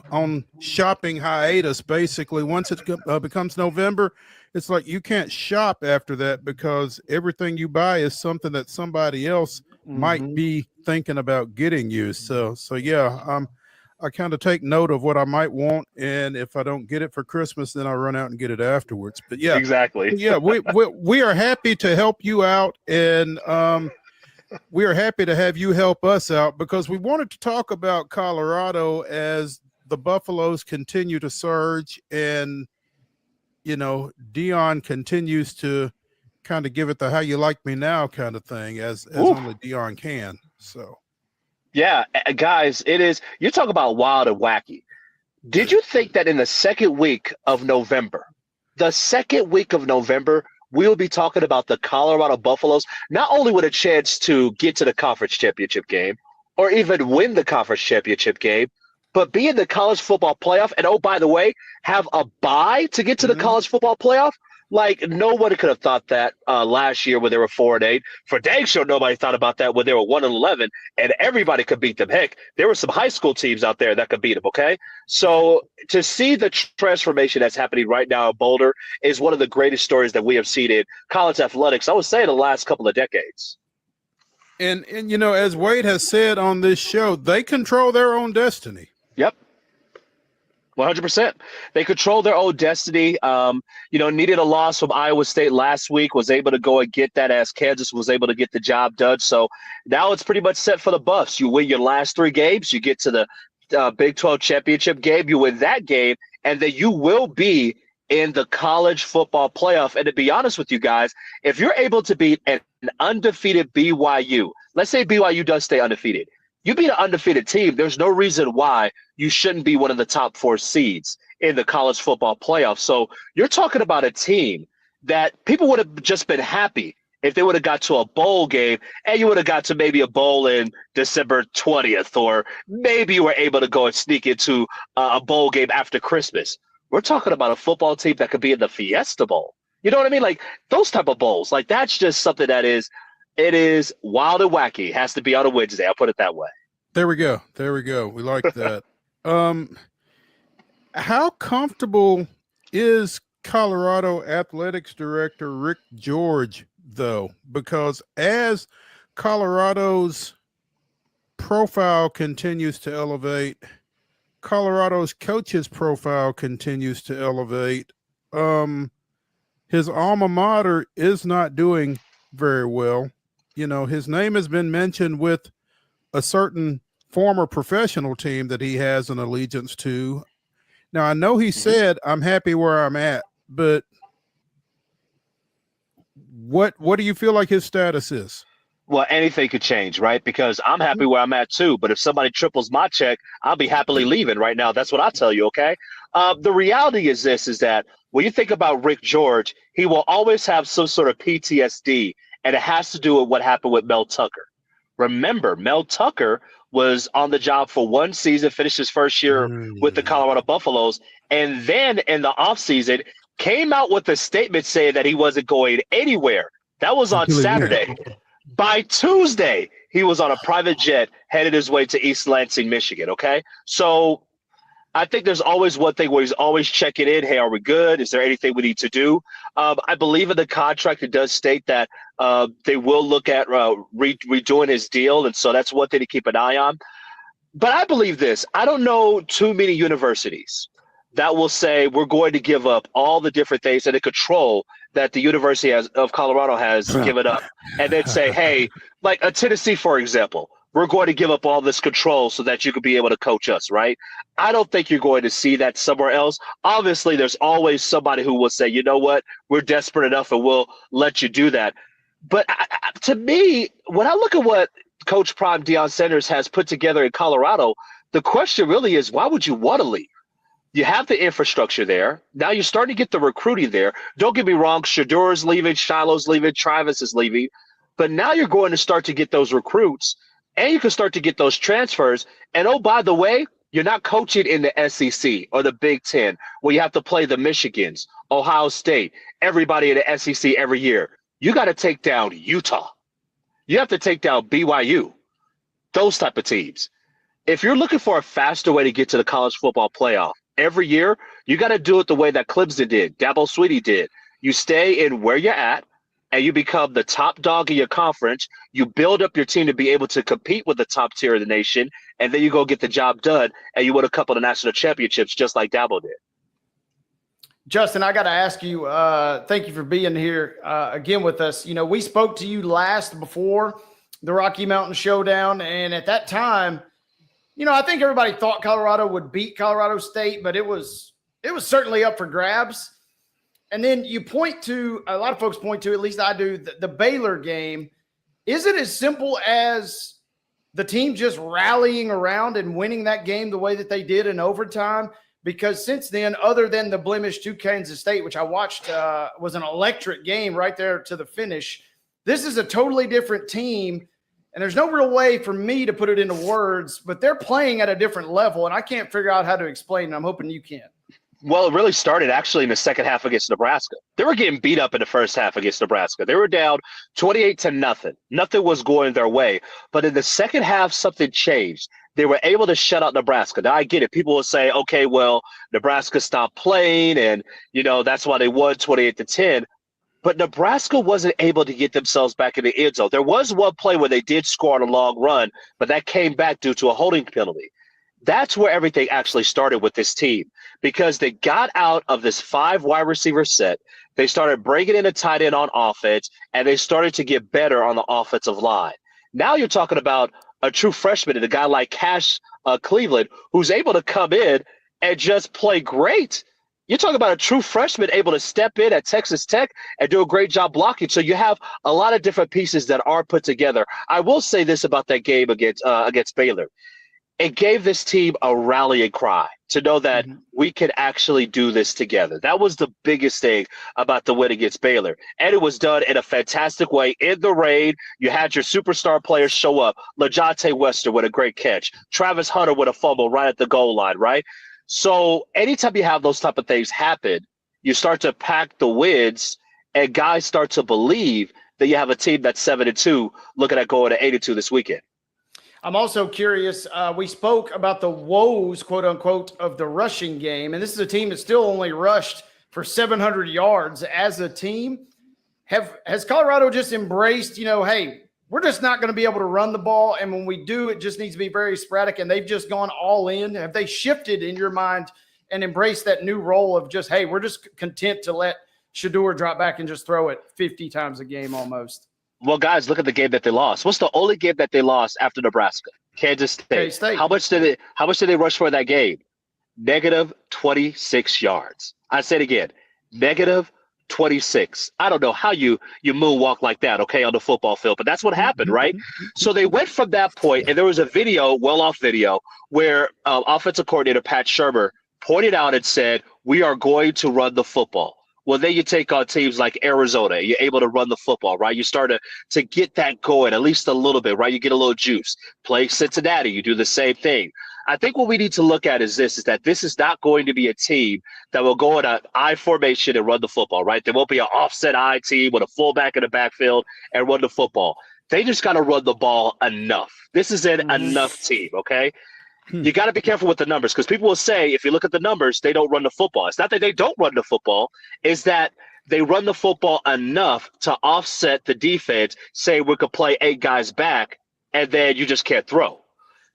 shopping hiatus. Basically, once it becomes November, it's like you can't shop after that because everything you buy is something that somebody else might be thinking about getting you. So yeah, I kind of take note of what I might want, and if I don't get it for Christmas, then I run out and get it afterwards. But yeah, exactly. Yeah, we are happy to help you out, and we are happy to have you help us out because we wanted to talk about Colorado as the Buffaloes continue to surge, and you know, Dion continues to kind of give it the "how you like me now" kind of thing, as only Dion can. So. Yeah, guys, it is. You talk about wild and wacky. Did you think that in the second week of November, we'll be talking about the Colorado Buffaloes, not only with a chance to get to the conference championship game or even win the conference championship game, but be in the college football playoff and, oh, by the way, have a bye to get to the college football playoff? Like, nobody could have thought that last year when they were 4-8. For dang sure, nobody thought about that when they were 1-11, and everybody could beat them. Heck, there were some high school teams out there that could beat them, okay? So to see the transformation that's happening right now in Boulder is one of the greatest stories that we have seen in college athletics, I would say, in the last couple of decades. And you know, as Wade has said on this show, they control their own destiny. Yep. 100%. They control their own destiny. Needed a loss from Iowa State last week, was able to go and get that as Kansas was able to get the job done. So now it's pretty much set for the Buffs. You win your last 3 games, you get to the Big 12 championship game, you win that game, and then you will be in the college football playoff. And to be honest with you guys, if you're able to beat an undefeated BYU, let's say BYU does stay undefeated, you beat an undefeated team, there's no reason why you shouldn't be one of the top 4 seeds in the college football playoff. So you're talking about a team that people would have just been happy if they would have got to a bowl game and you would have got to maybe a bowl in December 20th, or maybe you were able to go and sneak into a bowl game after Christmas. We're talking about a football team that could be in the Fiesta Bowl. You know what I mean? Like those type of bowls. Like that's just something that is wild and wacky. It has to be on a Wednesday. I'll put it that way. There we go. We like that. How comfortable is Colorado Athletics Director Rick George, though? Because as Colorado's profile continues to elevate, Colorado's coach's profile continues to elevate. His alma mater is not doing very well. You know, his name has been mentioned with a certain former professional team that he has an allegiance to. Now, I know he said, I'm happy where I'm at, but what do you feel like his status is? Well, anything could change, right? Because I'm happy where I'm at too. But if somebody triples my check, I'll be happily leaving right now. That's what I tell you, okay? The reality is this, is that when you think about Rick George, he will always have some sort of PTSD, and it has to do with what happened with Mel Tucker. Remember, Mel Tucker was on the job for one season, finished his first year with the Colorado Buffaloes, and then in the offseason came out with a statement saying that he wasn't going anywhere. That was on Saturday. By Tuesday, he was on a private jet headed his way to East Lansing, Michigan, okay? So I think there's always one thing where he's always checking in. Hey, are we good? Is there anything we need to do? I believe in the contract, it does state that they will look at redoing his deal, and so that's one thing to keep an eye on. But I believe this. I don't know too many universities that will say we're going to give up all the different things and the control that the University of Colorado has given up, and then say, hey, like a Tennessee, for example, we're going to give up all this control so that you could be able to coach us, right? I don't think you're going to see that somewhere else. Obviously, there's always somebody who will say, you know what, we're desperate enough and we'll let you do that. But to me, when I look at what Coach Prime Deion Sanders has put together in Colorado, the question really is, why would you want to leave? You have the infrastructure there. Now you're starting to get the recruiting there. Don't get me wrong, Shadur's leaving, Shiloh's leaving, Travis is leaving. But now you're going to start to get those recruits, and you can start to get those transfers. And oh, by the way, you're not coaching in the SEC or the Big Ten, where you have to play the Michigans, Ohio State, everybody in the SEC every year. You got to take down Utah. You have to take down BYU, those type of teams. If you're looking for a faster way to get to the college football playoff every year, you got to do it the way that Clemson did, Dabo Swinney did. You stay in where you're at, and you become the top dog of your conference. You build up your team to be able to compete with the top tier of the nation, and then you go get the job done, and you win a couple of national championships just like Dabo did. Justin, I got to ask you, thank you for being here again with us. You know, we spoke to you last before the Rocky Mountain Showdown, and at that time, you know, I think everybody thought Colorado would beat Colorado State, but it was certainly up for grabs. And then you point to, a lot of folks point to, at least I do, the Baylor game. Is it as simple as the team just rallying around and winning that game the way that they did in overtime? Because since then, other than the blemish to Kansas State, which I watched was an electric game right there to the finish, this is a totally different team. And there's no real way for me to put it into words, but they're playing at a different level, and I can't figure out how to explain it. I'm hoping you can. Well, it really started actually in the second half against Nebraska. They were getting beat up in the first half against Nebraska. They were down 28-0. Nothing was going their way. But in the second half, something changed. They were able to shut out Nebraska. Now, I get it. People will say, okay, well, Nebraska stopped playing, and, you know, that's why they won 28-10. But Nebraska wasn't able to get themselves back in the end zone. There was one play where they did score on a long run, but that came back due to a holding penalty. That's where everything actually started with this team, because they got out of this 5 wide receiver set. They started bringing in a tight end on offense, and they started to get better on the offensive line. Now you're talking about a true freshman and a guy like Cash Cleveland, who's able to come in and just play great. You're talking about a true freshman able to step in at Texas Tech and do a great job blocking. So you have a lot of different pieces that are put together. I will say this about that game against Baylor. it gave this team a rallying cry to know that we can actually do this together. That was the biggest thing about the win against Baylor. And it was done in a fantastic way in the rain. You had your superstar players show up. LaJonte Wester with a great catch. Travis Hunter with a fumble right at the goal line, right? So anytime you have those type of things happen, you start to pack the wins, and guys start to believe that you have a team that's 7-2 looking at going to 8-2 this weekend. I'm also curious. We spoke about the woes, quote unquote, of the rushing game. And this is a team that still only rushed for 700 yards as a team. Has Colorado just embraced, hey, we're just not going to be able to run the ball. And when we do, it just needs to be very sporadic. And they've just gone all in. Have they shifted in your mind and embraced that new role of just, hey, we're just content to let Shedeur drop back and just throw it 50 times a game almost? Well, guys, look at the game that they lost. What's the only game that they lost after Nebraska? Kansas State. K-State. How much did they rush for that game? Negative 26 yards. I said again, negative 26. I don't know how you moonwalk like that, okay, on the football field, but that's what happened, right? So they went from that point, and there was a video, well-off video, where offensive coordinator Pat Shurmur pointed out and said, we are going to run the football. Well, then you take on teams like Arizona. You're able to run the football, right? You start to get that going at least a little bit, right? You get a little juice. Play Cincinnati, you do the same thing. I think what we need to look at is that this is not going to be a team that will go in an I formation and run the football, right? There won't be an offset I team with a fullback in the backfield and run the football. They just got to run the ball enough. This is an enough team, okay? You got to be careful with the numbers, because people will say, if you look at the numbers, they don't run the football. It's not that they don't run the football. It's that they run the football enough to offset the defense, say we could play 8 guys back, and then you just can't throw.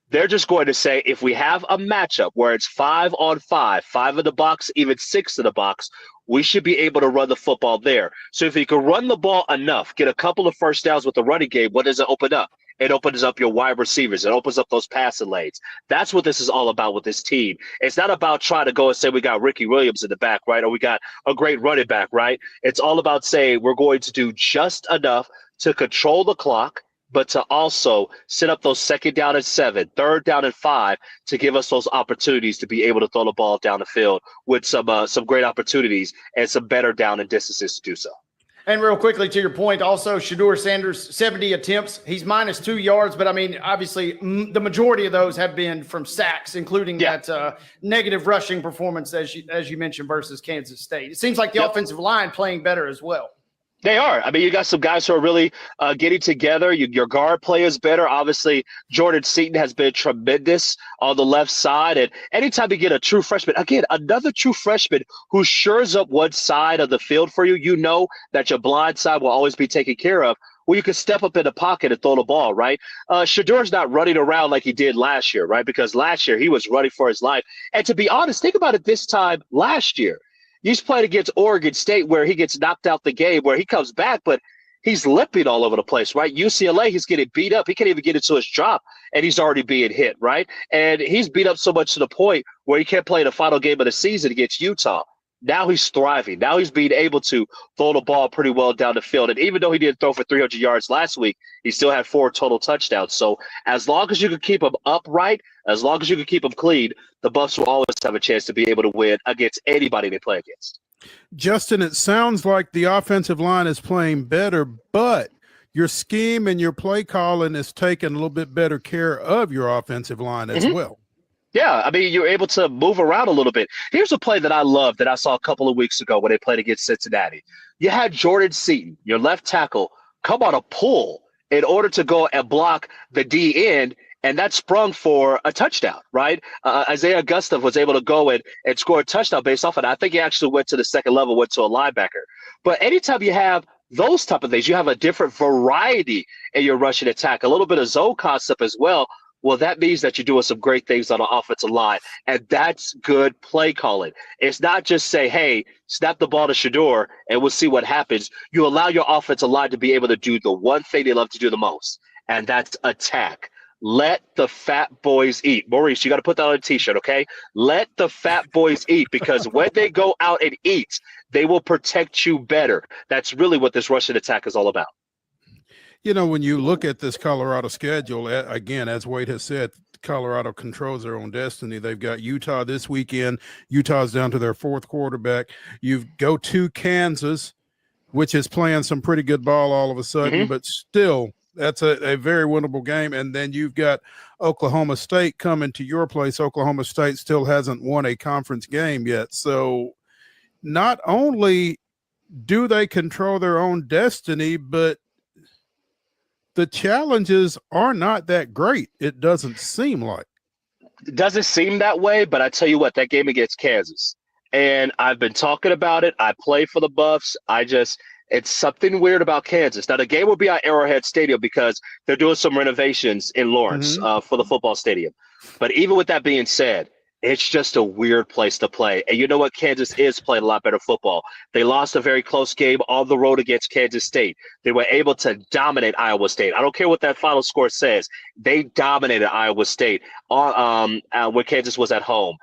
They're just going to say, if we have a matchup where it's 5-on-5, 5 in the box, even 6 in the box, we should be able to run the football there. So if you can run the ball enough, get a couple of first downs with the running game, what does it open up? It opens up your wide receivers. It opens up those passing lanes. That's what this is all about with this team. It's not about trying to go and say we got Ricky Williams in the back, right? Or we got a great running back, right? It's all about saying we're going to do just enough to control the clock, but to also set up those 2nd down and 7, 3rd down and 5 to give us those opportunities to be able to throw the ball down the field with some great opportunities and some better down and distances to do so. And real quickly, to your point, also, Shedeur Sanders, 70 attempts. He's minus 2 yards, but, I mean, obviously the majority of those have been from sacks, including that negative rushing performance, as you mentioned, versus Kansas State. It seems like the offensive line playing better as well. They are. I mean, you got some guys who are really getting together. Your guard play is better. Obviously, Jordan Seaton has been tremendous on the left side. And anytime you get a true freshman, again, another true freshman who shores up one side of the field for you, you know that your blind side will always be taken care of. Well, you can step up in the pocket and throw the ball, right? Shadeur's not running around like he did last year, right? Because last year he was running for his life. And to be honest, think about it this time last year. He's played against Oregon State where he gets knocked out the game, where he comes back, but he's limping all over the place, right? UCLA, he's getting beat up. He can't even get into his drop, and he's already being hit, right? And he's beat up so much to the point where he can't play the final game of the season against Utah. Now he's thriving. Now he's being able to throw the ball pretty well down the field. And even though he didn't throw for 300 yards last week, he still had 4 total touchdowns. So as long as you can keep him upright, as long as you can keep him clean, the Buffs will always have a chance to be able to win against anybody they play against. Justin, it sounds like the offensive line is playing better, but your scheme and your play calling is taking a little bit better care of your offensive line as well. Yeah, I mean, you're able to move around a little bit. Here's a play that I love that I saw a couple of weeks ago when they played against Cincinnati. You had Jordan Seaton, your left tackle, come on a pull in order to go and block the D end, and that sprung for a touchdown, right? Isaiah Gustav was able to go and score a touchdown based off of it. I think he actually went to the second level, went to a linebacker. But anytime you have those type of things, you have a different variety in your rushing attack, a little bit of zone concept as well. Well, that means that you're doing some great things on the offensive line, and that's good play calling. It's not just say, hey, snap the ball to Shedeur, and we'll see what happens. You allow your offensive line to be able to do the one thing they love to do the most, and that's attack. Let the fat boys eat. Maurice, you got to put that on a T-shirt, okay? Let the fat boys eat, because when they go out and eat, they will protect you better. That's really what this rushing attack is all about. When you look at this Colorado schedule, again, as Wade has said, Colorado controls their own destiny. They've got Utah this weekend. Utah's down to their fourth quarterback. You go to Kansas, which is playing some pretty good ball all of a sudden, but still, that's a very winnable game. And then you've got Oklahoma State coming to your place. Oklahoma State still hasn't won a conference game yet. So not only do they control their own destiny, but the challenges are not that great. It doesn't seem like. It doesn't seem that way, but I tell you what, that game against Kansas, and I've been talking about it. I play for the Buffs. It's something weird about Kansas. Now, the game will be at Arrowhead Stadium because they're doing some renovations in Lawrence for the football stadium. But even with that being said, it's just a weird place to play. And you know what? Kansas is playing a lot better football. They lost a very close game on the road against Kansas State. They were able to dominate Iowa State. I don't care what that final score says. They dominated Iowa State when Kansas was at home.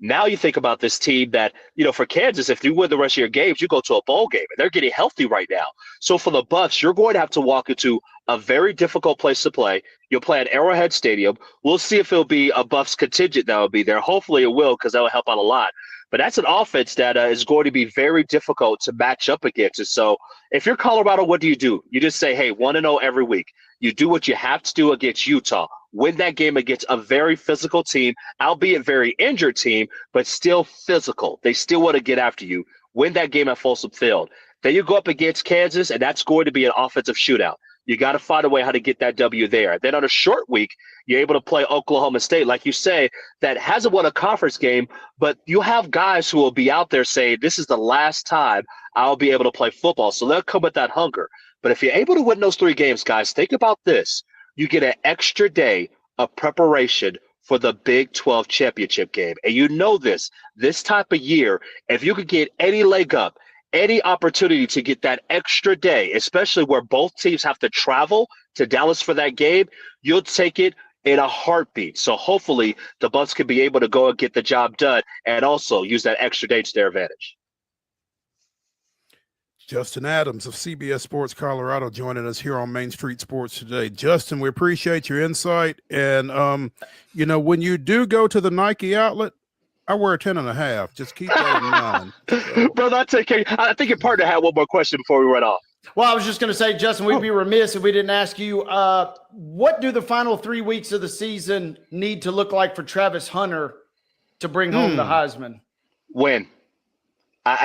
Now you think about this team that, for Kansas, if you win the rest of your games, you go to a bowl game, and they're getting healthy right now. So for the Buffs, you're going to have to walk into a very difficult place to play. You'll play at Arrowhead Stadium. We'll see if it'll be a Buffs contingent that will be there. Hopefully it will, because that will help out a lot. But that's an offense that is going to be very difficult to match up against. And so if you're Colorado, what do? You just say, hey, 1-0 every week. You do what you have to do against Utah. Win that game against a very physical team, albeit very injured team, but still physical. They still want to get after you. Win that game at Folsom Field. Then you go up against Kansas, and that's going to be an offensive shootout. You got to find a way how to get that W there. Then on a short week, you're able to play Oklahoma State, like you say, that hasn't won a conference game, but you have guys who will be out there saying, this is the last time I'll be able to play football. So they'll come with that hunger. But if you're able to win those 3 games, guys, think about this. You get an extra day of preparation for the Big 12 championship game. And you know this type of year, if you could get any leg up, any opportunity to get that extra day, especially where both teams have to travel to Dallas for that game, you'll take it in a heartbeat. So hopefully the Bucks can be able to go and get the job done and also use that extra day to their advantage. Justin Adams of CBS Sports Colorado joining us here on Main Street Sports today. Justin, we appreciate your insight. And, when you do go to the Nike outlet, I wear a 10.5. Just keep that in mind. So. Brother, I think your partner had one more question before we run off. Well, I was just going to say, Justin, we'd be remiss if we didn't ask you, what do the final 3 weeks of the season need to look like for Travis Hunter to bring home the Heisman? Win.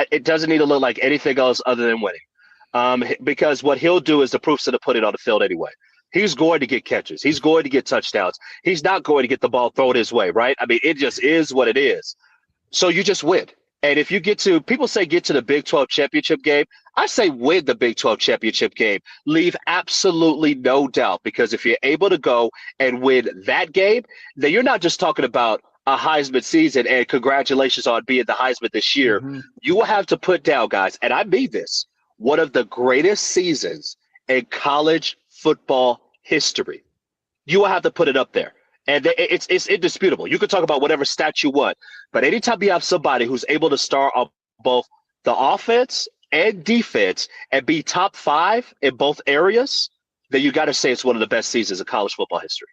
It doesn't need to look like anything else other than winning, because what he'll do is the proof's to put it on the field anyway. He's going to get catches. He's going to get touchdowns. He's not going to get the ball thrown his way, right? I mean, it just is what it is. So you just win. And if you people say get to the Big 12 championship game, I say win the Big 12 championship game. Leave absolutely no doubt, because if you're able to go and win that game, then you're not just talking about a Heisman season and congratulations on being the Heisman this year. You will have to put down, guys, and I mean this, one of the greatest seasons in college football history. You will have to put it up there. And it's indisputable. You can talk about whatever stat you want, but anytime you have somebody who's able to star on both the offense and defense and be top 5 in both areas, then you got to say it's one of the best seasons in college football history.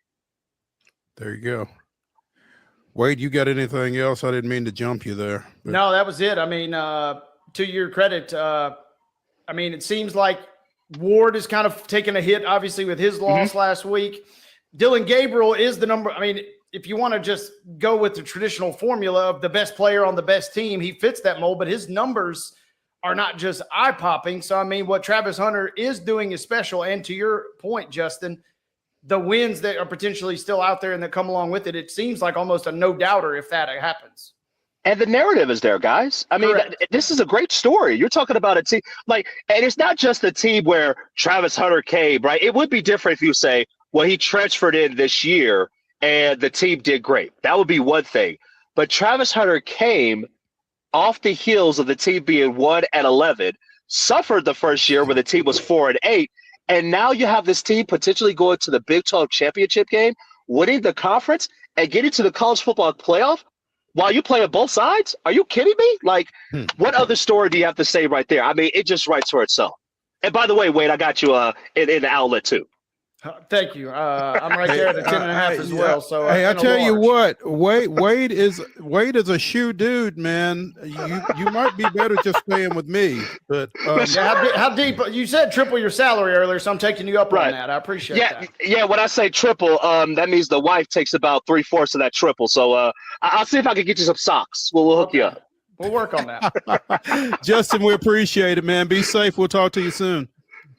There you go. Wade, you got anything else? I didn't mean to jump you there. But. No, that was it. I mean, to your credit, it seems like Ward is kind of taking a hit, obviously, with his loss last week. Dylan Gabriel is the number. I mean, if you want to just go with the traditional formula of the best player on the best team, he fits that mold, but his numbers are not just eye-popping. So, I mean, what Travis Hunter is doing is special. And to your point, Justin, the wins that are potentially still out there and that come along with it, it seems like almost a no-doubter if that happens. And the narrative is there, guys. I mean, this is a great story. You're talking about a team and it's not just the team where Travis Hunter came, right? It would be different if you say, well, he transferred in this year and the team did great. That would be one thing. But Travis Hunter came off the heels of the team being 1-11, suffered the first year when the team was 4-8. And now you have this team potentially going to the Big 12 championship game, winning the conference, and getting to the college football playoff while you play on both sides? Are you kidding me? What other story do you have to say right there? I mean, it just writes for itself. And by the way, Wade, I got you in the outlet too. Thank you. I'm right there at the 10.5 as well. So hey, I and a tell you large. what, Wade is a shoe dude, man. You might be better just staying with me, but Yeah, how deep? You said triple your salary earlier, so I'm taking you up on that. I appreciate that. Yeah, when I say triple, that means the wife takes about 3/4 of that triple. So I'll see if I can get you some socks. We'll hook you up. We'll work on that. Justin, we appreciate it, man. Be safe. We'll talk to you soon.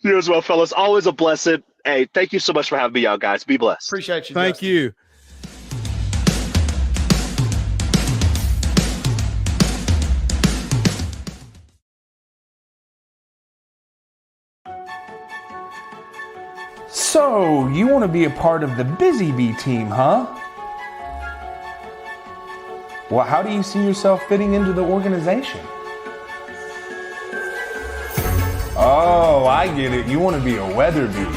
You as well, fellas. Always a blessing. Hey, thank you so much for having me out, guys. Be blessed. Appreciate you. Thank you. So, you want to be a part of the Busy Bee team, huh? Well, how do you see yourself fitting into the organization? Oh, I get it. You want to be a weather bee.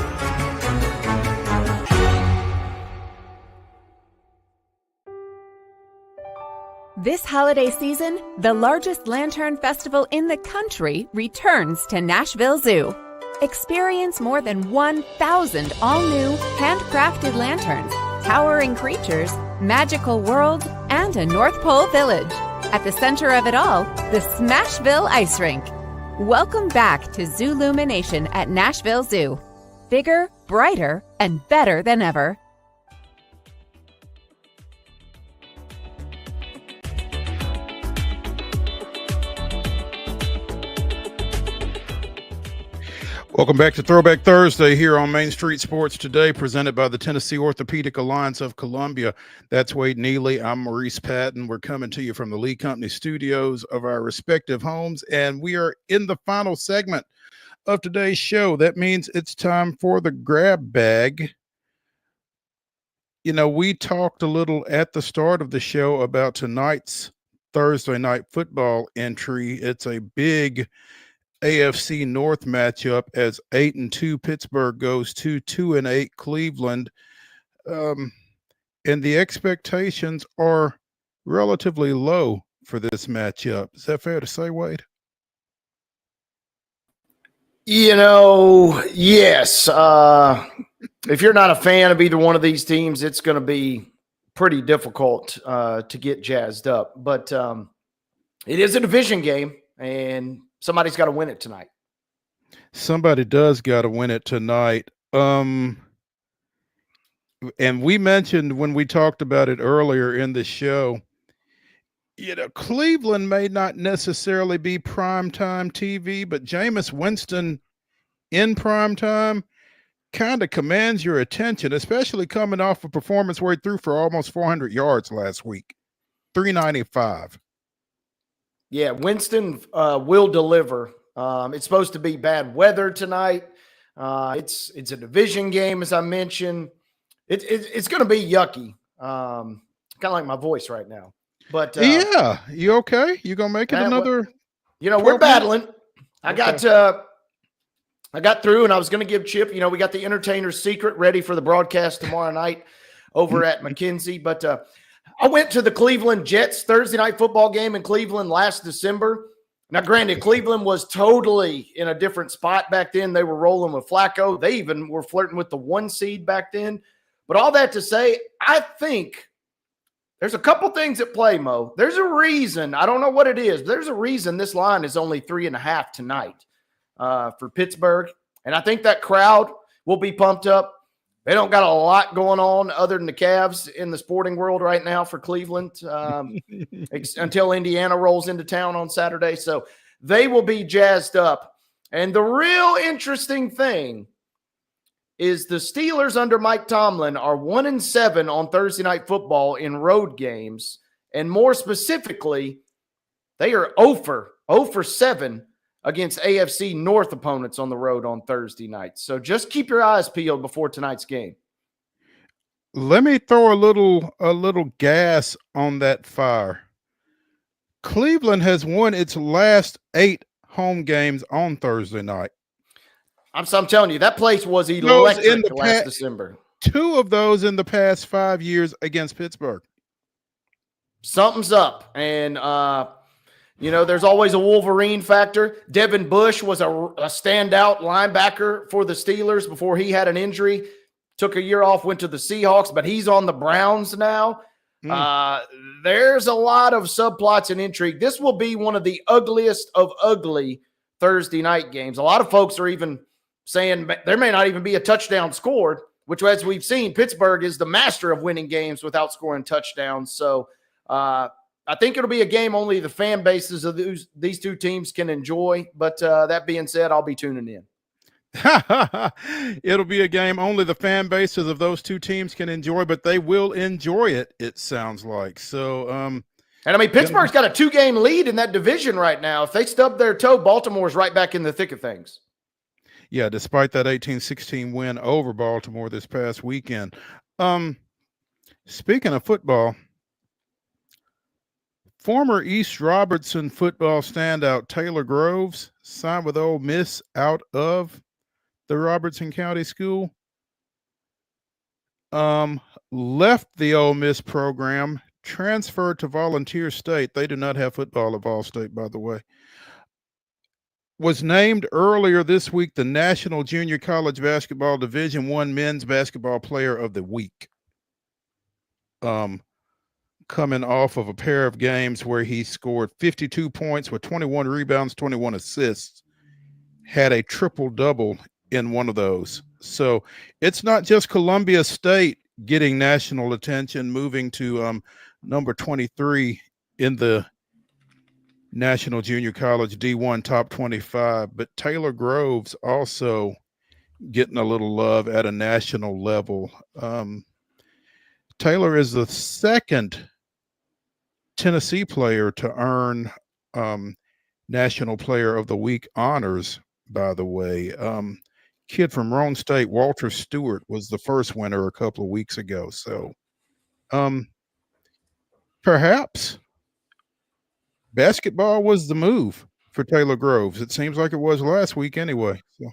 This holiday season, the largest lantern festival in the country returns to Nashville Zoo. Experience more than 1,000 all-new, handcrafted lanterns, towering creatures, magical worlds, and a North Pole village. At the center of it all, the Smashville Ice Rink. Welcome back to Zoolumination at Nashville Zoo. Bigger, brighter, and better than ever. Welcome back to Throwback Thursday here on Main Street Sports Today, presented by the Tennessee Orthopedic Alliance of Columbia. That's Wade Neely. I'm Maurice Patton. We're coming to you from the Lee Company studios of our respective homes, and we are in the final segment of today's show. That means it's time for the grab bag. You know, we talked a little at the start of the show about tonight's Thursday night football entry. It's a big AFC North matchup as 8-2 Pittsburgh goes to 2-8 Cleveland. And the expectations are relatively low for this matchup. Is that fair to say, Wade? You know, yes. If you're not a fan of either one of these teams, it's going to be pretty difficult to get jazzed up. But it is a division game, and somebody's got to win it tonight. Somebody does got to win it tonight. And we mentioned when we talked about it earlier in the show, you know, Cleveland may not necessarily be primetime TV, but Jameis Winston in primetime kind of commands your attention, especially coming off a performance where he threw for almost 400 yards last week, 395. Yeah, Winston will deliver. It's supposed to be bad weather tonight. It's a division game, as I mentioned. It's going to be yucky. Kind of like my voice right now. But yeah, you okay? You gonna make it another? You know, we're battling. I got through, and I was going to give Chip. You know, we got the entertainer's secret ready for the broadcast tomorrow night over at McKenzie. But I went to the Cleveland Jets Thursday night football game in Cleveland last December. Now, granted, Cleveland was totally in a different spot back then. They were rolling with Flacco. They even were flirting with the 1 seed back then. But all that to say, I think there's a couple things at play, Mo. There's a reason. I don't know what it is. But there's a reason this line is only 3.5 tonight for Pittsburgh. And I think that crowd will be pumped up. They don't got a lot going on other than the Cavs in the sporting world right now for Cleveland until Indiana rolls into town on Saturday. So they will be jazzed up. And the real interesting thing is the Steelers under Mike Tomlin are 1-7 on Thursday Night Football in road games. And more specifically, they are 0 for 7 against AFC North opponents on the road on Thursday night. So just keep your eyes peeled before tonight's game. Let me throw a little gas on that fire. Cleveland has won its last 8 home games on Thursday night. I'm telling you, that place was electric last December. 2 of those in the past 5 years against Pittsburgh. Something's up. And, you know, there's always a Wolverine factor. Devin Bush was a standout linebacker for the Steelers before he had an injury. took a year off, went to the Seahawks, but he's on the Browns now. There's a lot of subplots and intrigue. This will be one of the ugliest of ugly Thursday night games. A lot of folks are even saying there may not even be a touchdown scored, which, as we've seen, Pittsburgh is the master of winning games without scoring touchdowns. So I think it'll be a game only the fan bases of these two teams can enjoy. But that being said, I'll be tuning in. It'll be a game only the fan bases of those two teams can enjoy, but they will enjoy it, it sounds like. So, and I mean, Pittsburgh's got a 2-game lead in that division right now. If they stub their toe, Baltimore's right back in the thick of things. Yeah, despite that 18-16 win over Baltimore this past weekend. Speaking of football, former East Robertson football standout Taylor Groves signed with Ole Miss out of the Robertson County School. Left the Ole Miss program, transferred to Volunteer State. They do not have football at Vol State, by the way. Was named earlier this week the National Junior College Basketball Division I Men's Basketball Player of the Week. Coming off of a pair of games where he scored 52 points with 21 rebounds, 21 assists, had a triple-double in one of those. So it's not just Columbia State getting national attention, moving to number 23 in the National Junior College D1 Top 25, but Taylor Groves also getting a little love at a national level. Taylor is the second Tennessee player to earn National Player of the Week honors, by the way. Kid from Roan State, Walter Stewart, was the first winner a couple of weeks ago. So perhaps basketball was the move for Taylor Groves. It seems like it was last week anyway. So.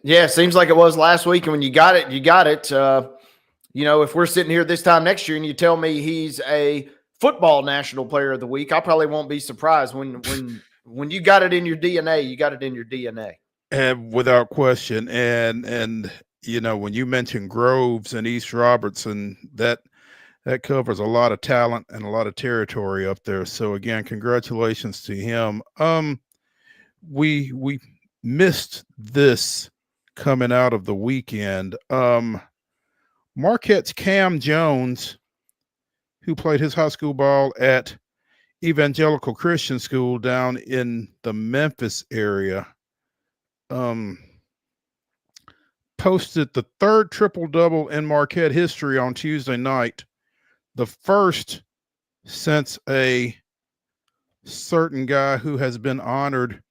Yeah, it seems like it was last week. And when you got it, you got it. If we're sitting here this time next year and you tell me he's a football national player of the week, I probably won't be surprised. When you got it in your DNA, you got it in your DNA. And without question. And when you mention Groves and East Robertson, that covers a lot of talent and a lot of territory up there. So again, congratulations to him. We missed this coming out of the weekend. Marquette's Cam Jones, who played his high school ball at Evangelical Christian School down in the Memphis area, posted the third triple-double in Marquette history on Tuesday night, the first since a certain guy who has been honored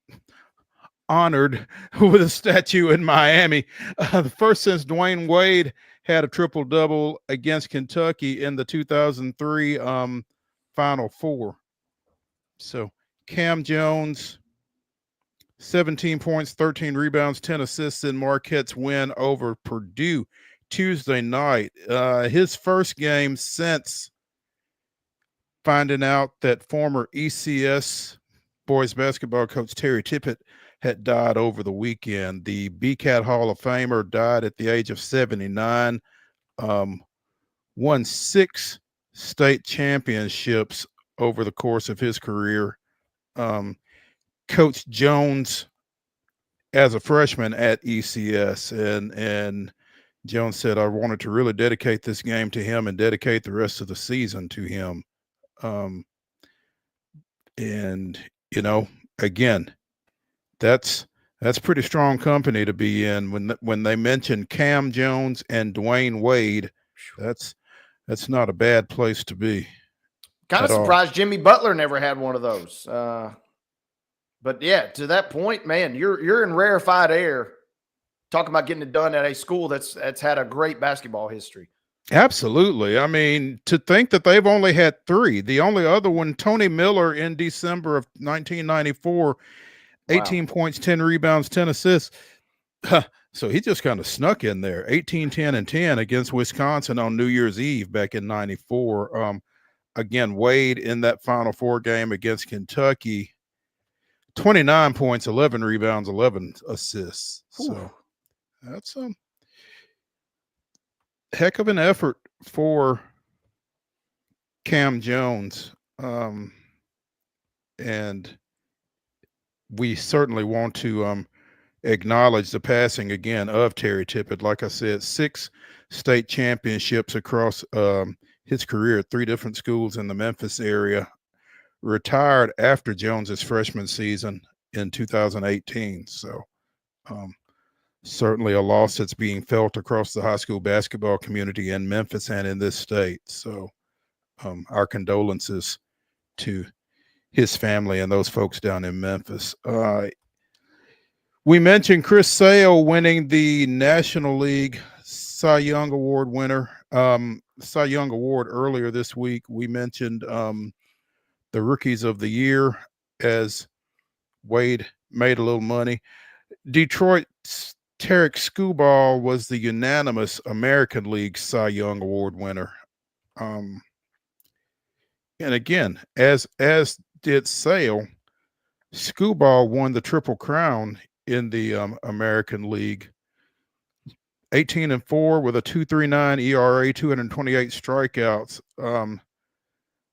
with a statue in Miami, the first since Dwayne Wade had a triple-double against Kentucky in the 2003 Final Four. So Cam Jones, 17 points, 13 rebounds, 10 assists in Marquette's win over Purdue Tuesday night. His first game since finding out that former ECS boys basketball coach Terry Tippett had died over the weekend. The BCAT Hall of Famer died at the age of 79, won 6 state championships over the course of his career. Coach Jones as a freshman at ECS, and Jones said, I wanted to really dedicate this game to him and dedicate the rest of the season to him. And again, that's pretty strong company to be in. When they mention Cam Jones and Dwayne Wade, that's not a bad place to be. Kind of surprised Jimmy Butler never had one of those. But yeah, to that point, man, you're in rarefied air talking about getting it done at a school that's had a great basketball history. Absolutely. I mean, to think that they've only had 3. The only other one, Tony Miller in December of 1994, 18 points, 10 rebounds, 10 assists. So he just kind of snuck in there. 18, 10, and 10 against Wisconsin on New Year's Eve back in 94. Again, Wade in that Final Four game against Kentucky, 29 points, 11 rebounds, 11 assists. So that's heck of an effort for Cam Jones. And we certainly want to acknowledge the passing again of Terry Tippett. Like I said, 6 state championships across his career at 3 different schools in the Memphis area. Retired after Jones's freshman season in 2018. So certainly a loss that's being felt across the high school basketball community in Memphis and in this state. So our condolences to his family and those folks down in Memphis. We mentioned Chris Sale winning the National League Cy Young Award winner, Cy Young Award earlier this week. We mentioned the Rookies of the Year as Wade made a little money. Detroit's Tarek Skubal was the unanimous American League Cy Young Award winner. And again, as did Sale, Skubal won the Triple Crown in the American League. 18-4 with a 2.39 ERA, 228 strikeouts.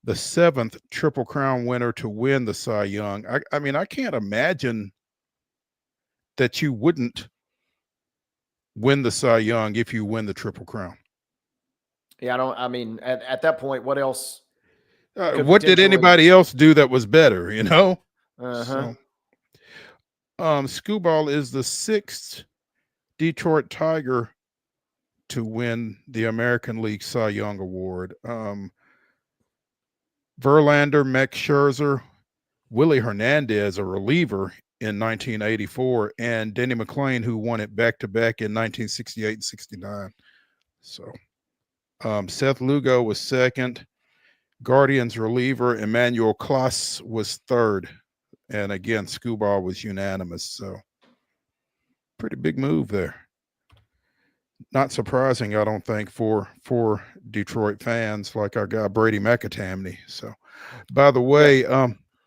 The 7th Triple Crown winner to win the Cy Young. I mean, I can't imagine that you wouldn't win the Cy Young if you win the Triple Crown. Yeah, I mean, at that point, what else? What did anybody else do that was better, you know? Uh-huh. So, Skubal is the 6th Detroit Tiger to win the American League Cy Young Award. Verlander, Max Scherzer, Willie Hernandez, a lureliever in 1984, and Denny McClain, who won it back-to-back in 1968 and 69. So Seth Lugo was 2nd. Guardians reliever Emmanuel Klaas was 3rd. And again, Skubal was unanimous. So pretty big move there. Not surprising, I don't think, for Detroit fans like our guy Brady McAtamney. So, by the way,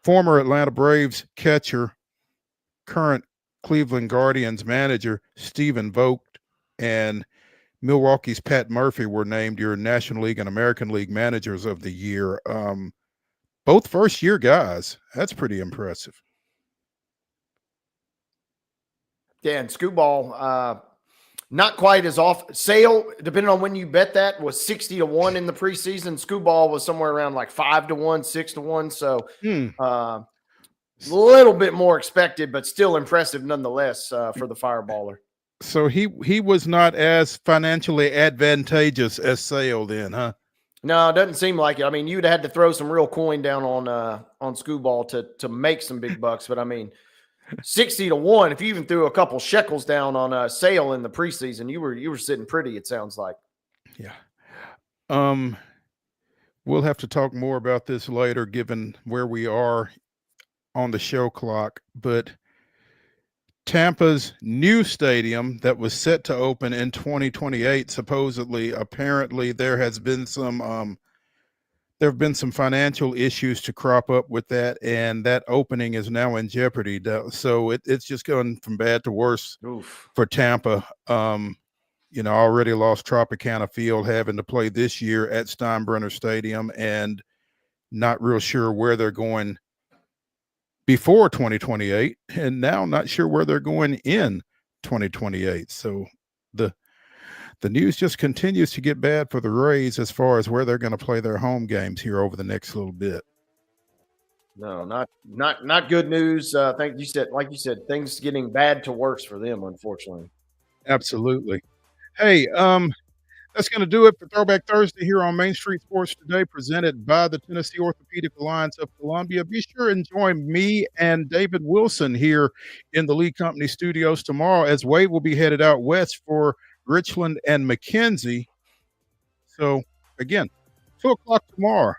former Atlanta Braves catcher, current Cleveland Guardians manager Stephen Vogt, and Milwaukee's Pat Murphy were named your National League and American League Managers of the Year. Both first-year guys. That's pretty impressive. Yeah, and Skubal, not quite as off. Sale, depending on when you bet that, was 60-1 in the preseason. Skubal was somewhere around like 5-1, 6-1. So a little bit more expected, but still impressive nonetheless for the fireballer. So he was not as financially advantageous as Sale then, huh? No, it doesn't seem like it. I mean, you'd have had to throw some real coin down on Skubal to make some big bucks. But I mean, 60-1. If you even threw a couple shekels down on Sale in the preseason, you were sitting pretty. It sounds like. Yeah. We'll have to talk more about this later, given where we are on the show clock. But Tampa's new stadium that was set to open in 2028, apparently there have been some financial issues to crop up with that, and that opening is now in jeopardy. So it's just going from bad to worse for Tampa. Already lost Tropicana Field, having to play this year at Steinbrenner Stadium, and not real sure where they're going before 2028, and now not sure where they're going in 2028. So the news just continues to get bad for the Rays as far as where they're going to play their home games here over the next little bit. No, not good news. Like you said, things getting bad to worse for them, unfortunately. Absolutely. Hey, that's going to do it for Throwback Thursday here on Main Street Sports Today, presented by the Tennessee Orthopedic Alliance of Columbia. Be sure and join me and David Wilson here in the Lee Company studios tomorrow, as Wade will be headed out west for Richland and McKenzie. So, again, 2 o'clock tomorrow,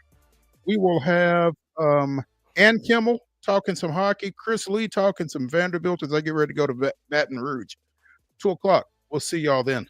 we will have Ann Kimmel talking some hockey, Chris Lee talking some Vanderbilt as they get ready to go to Baton Rouge. 2 o'clock. We'll see y'all then.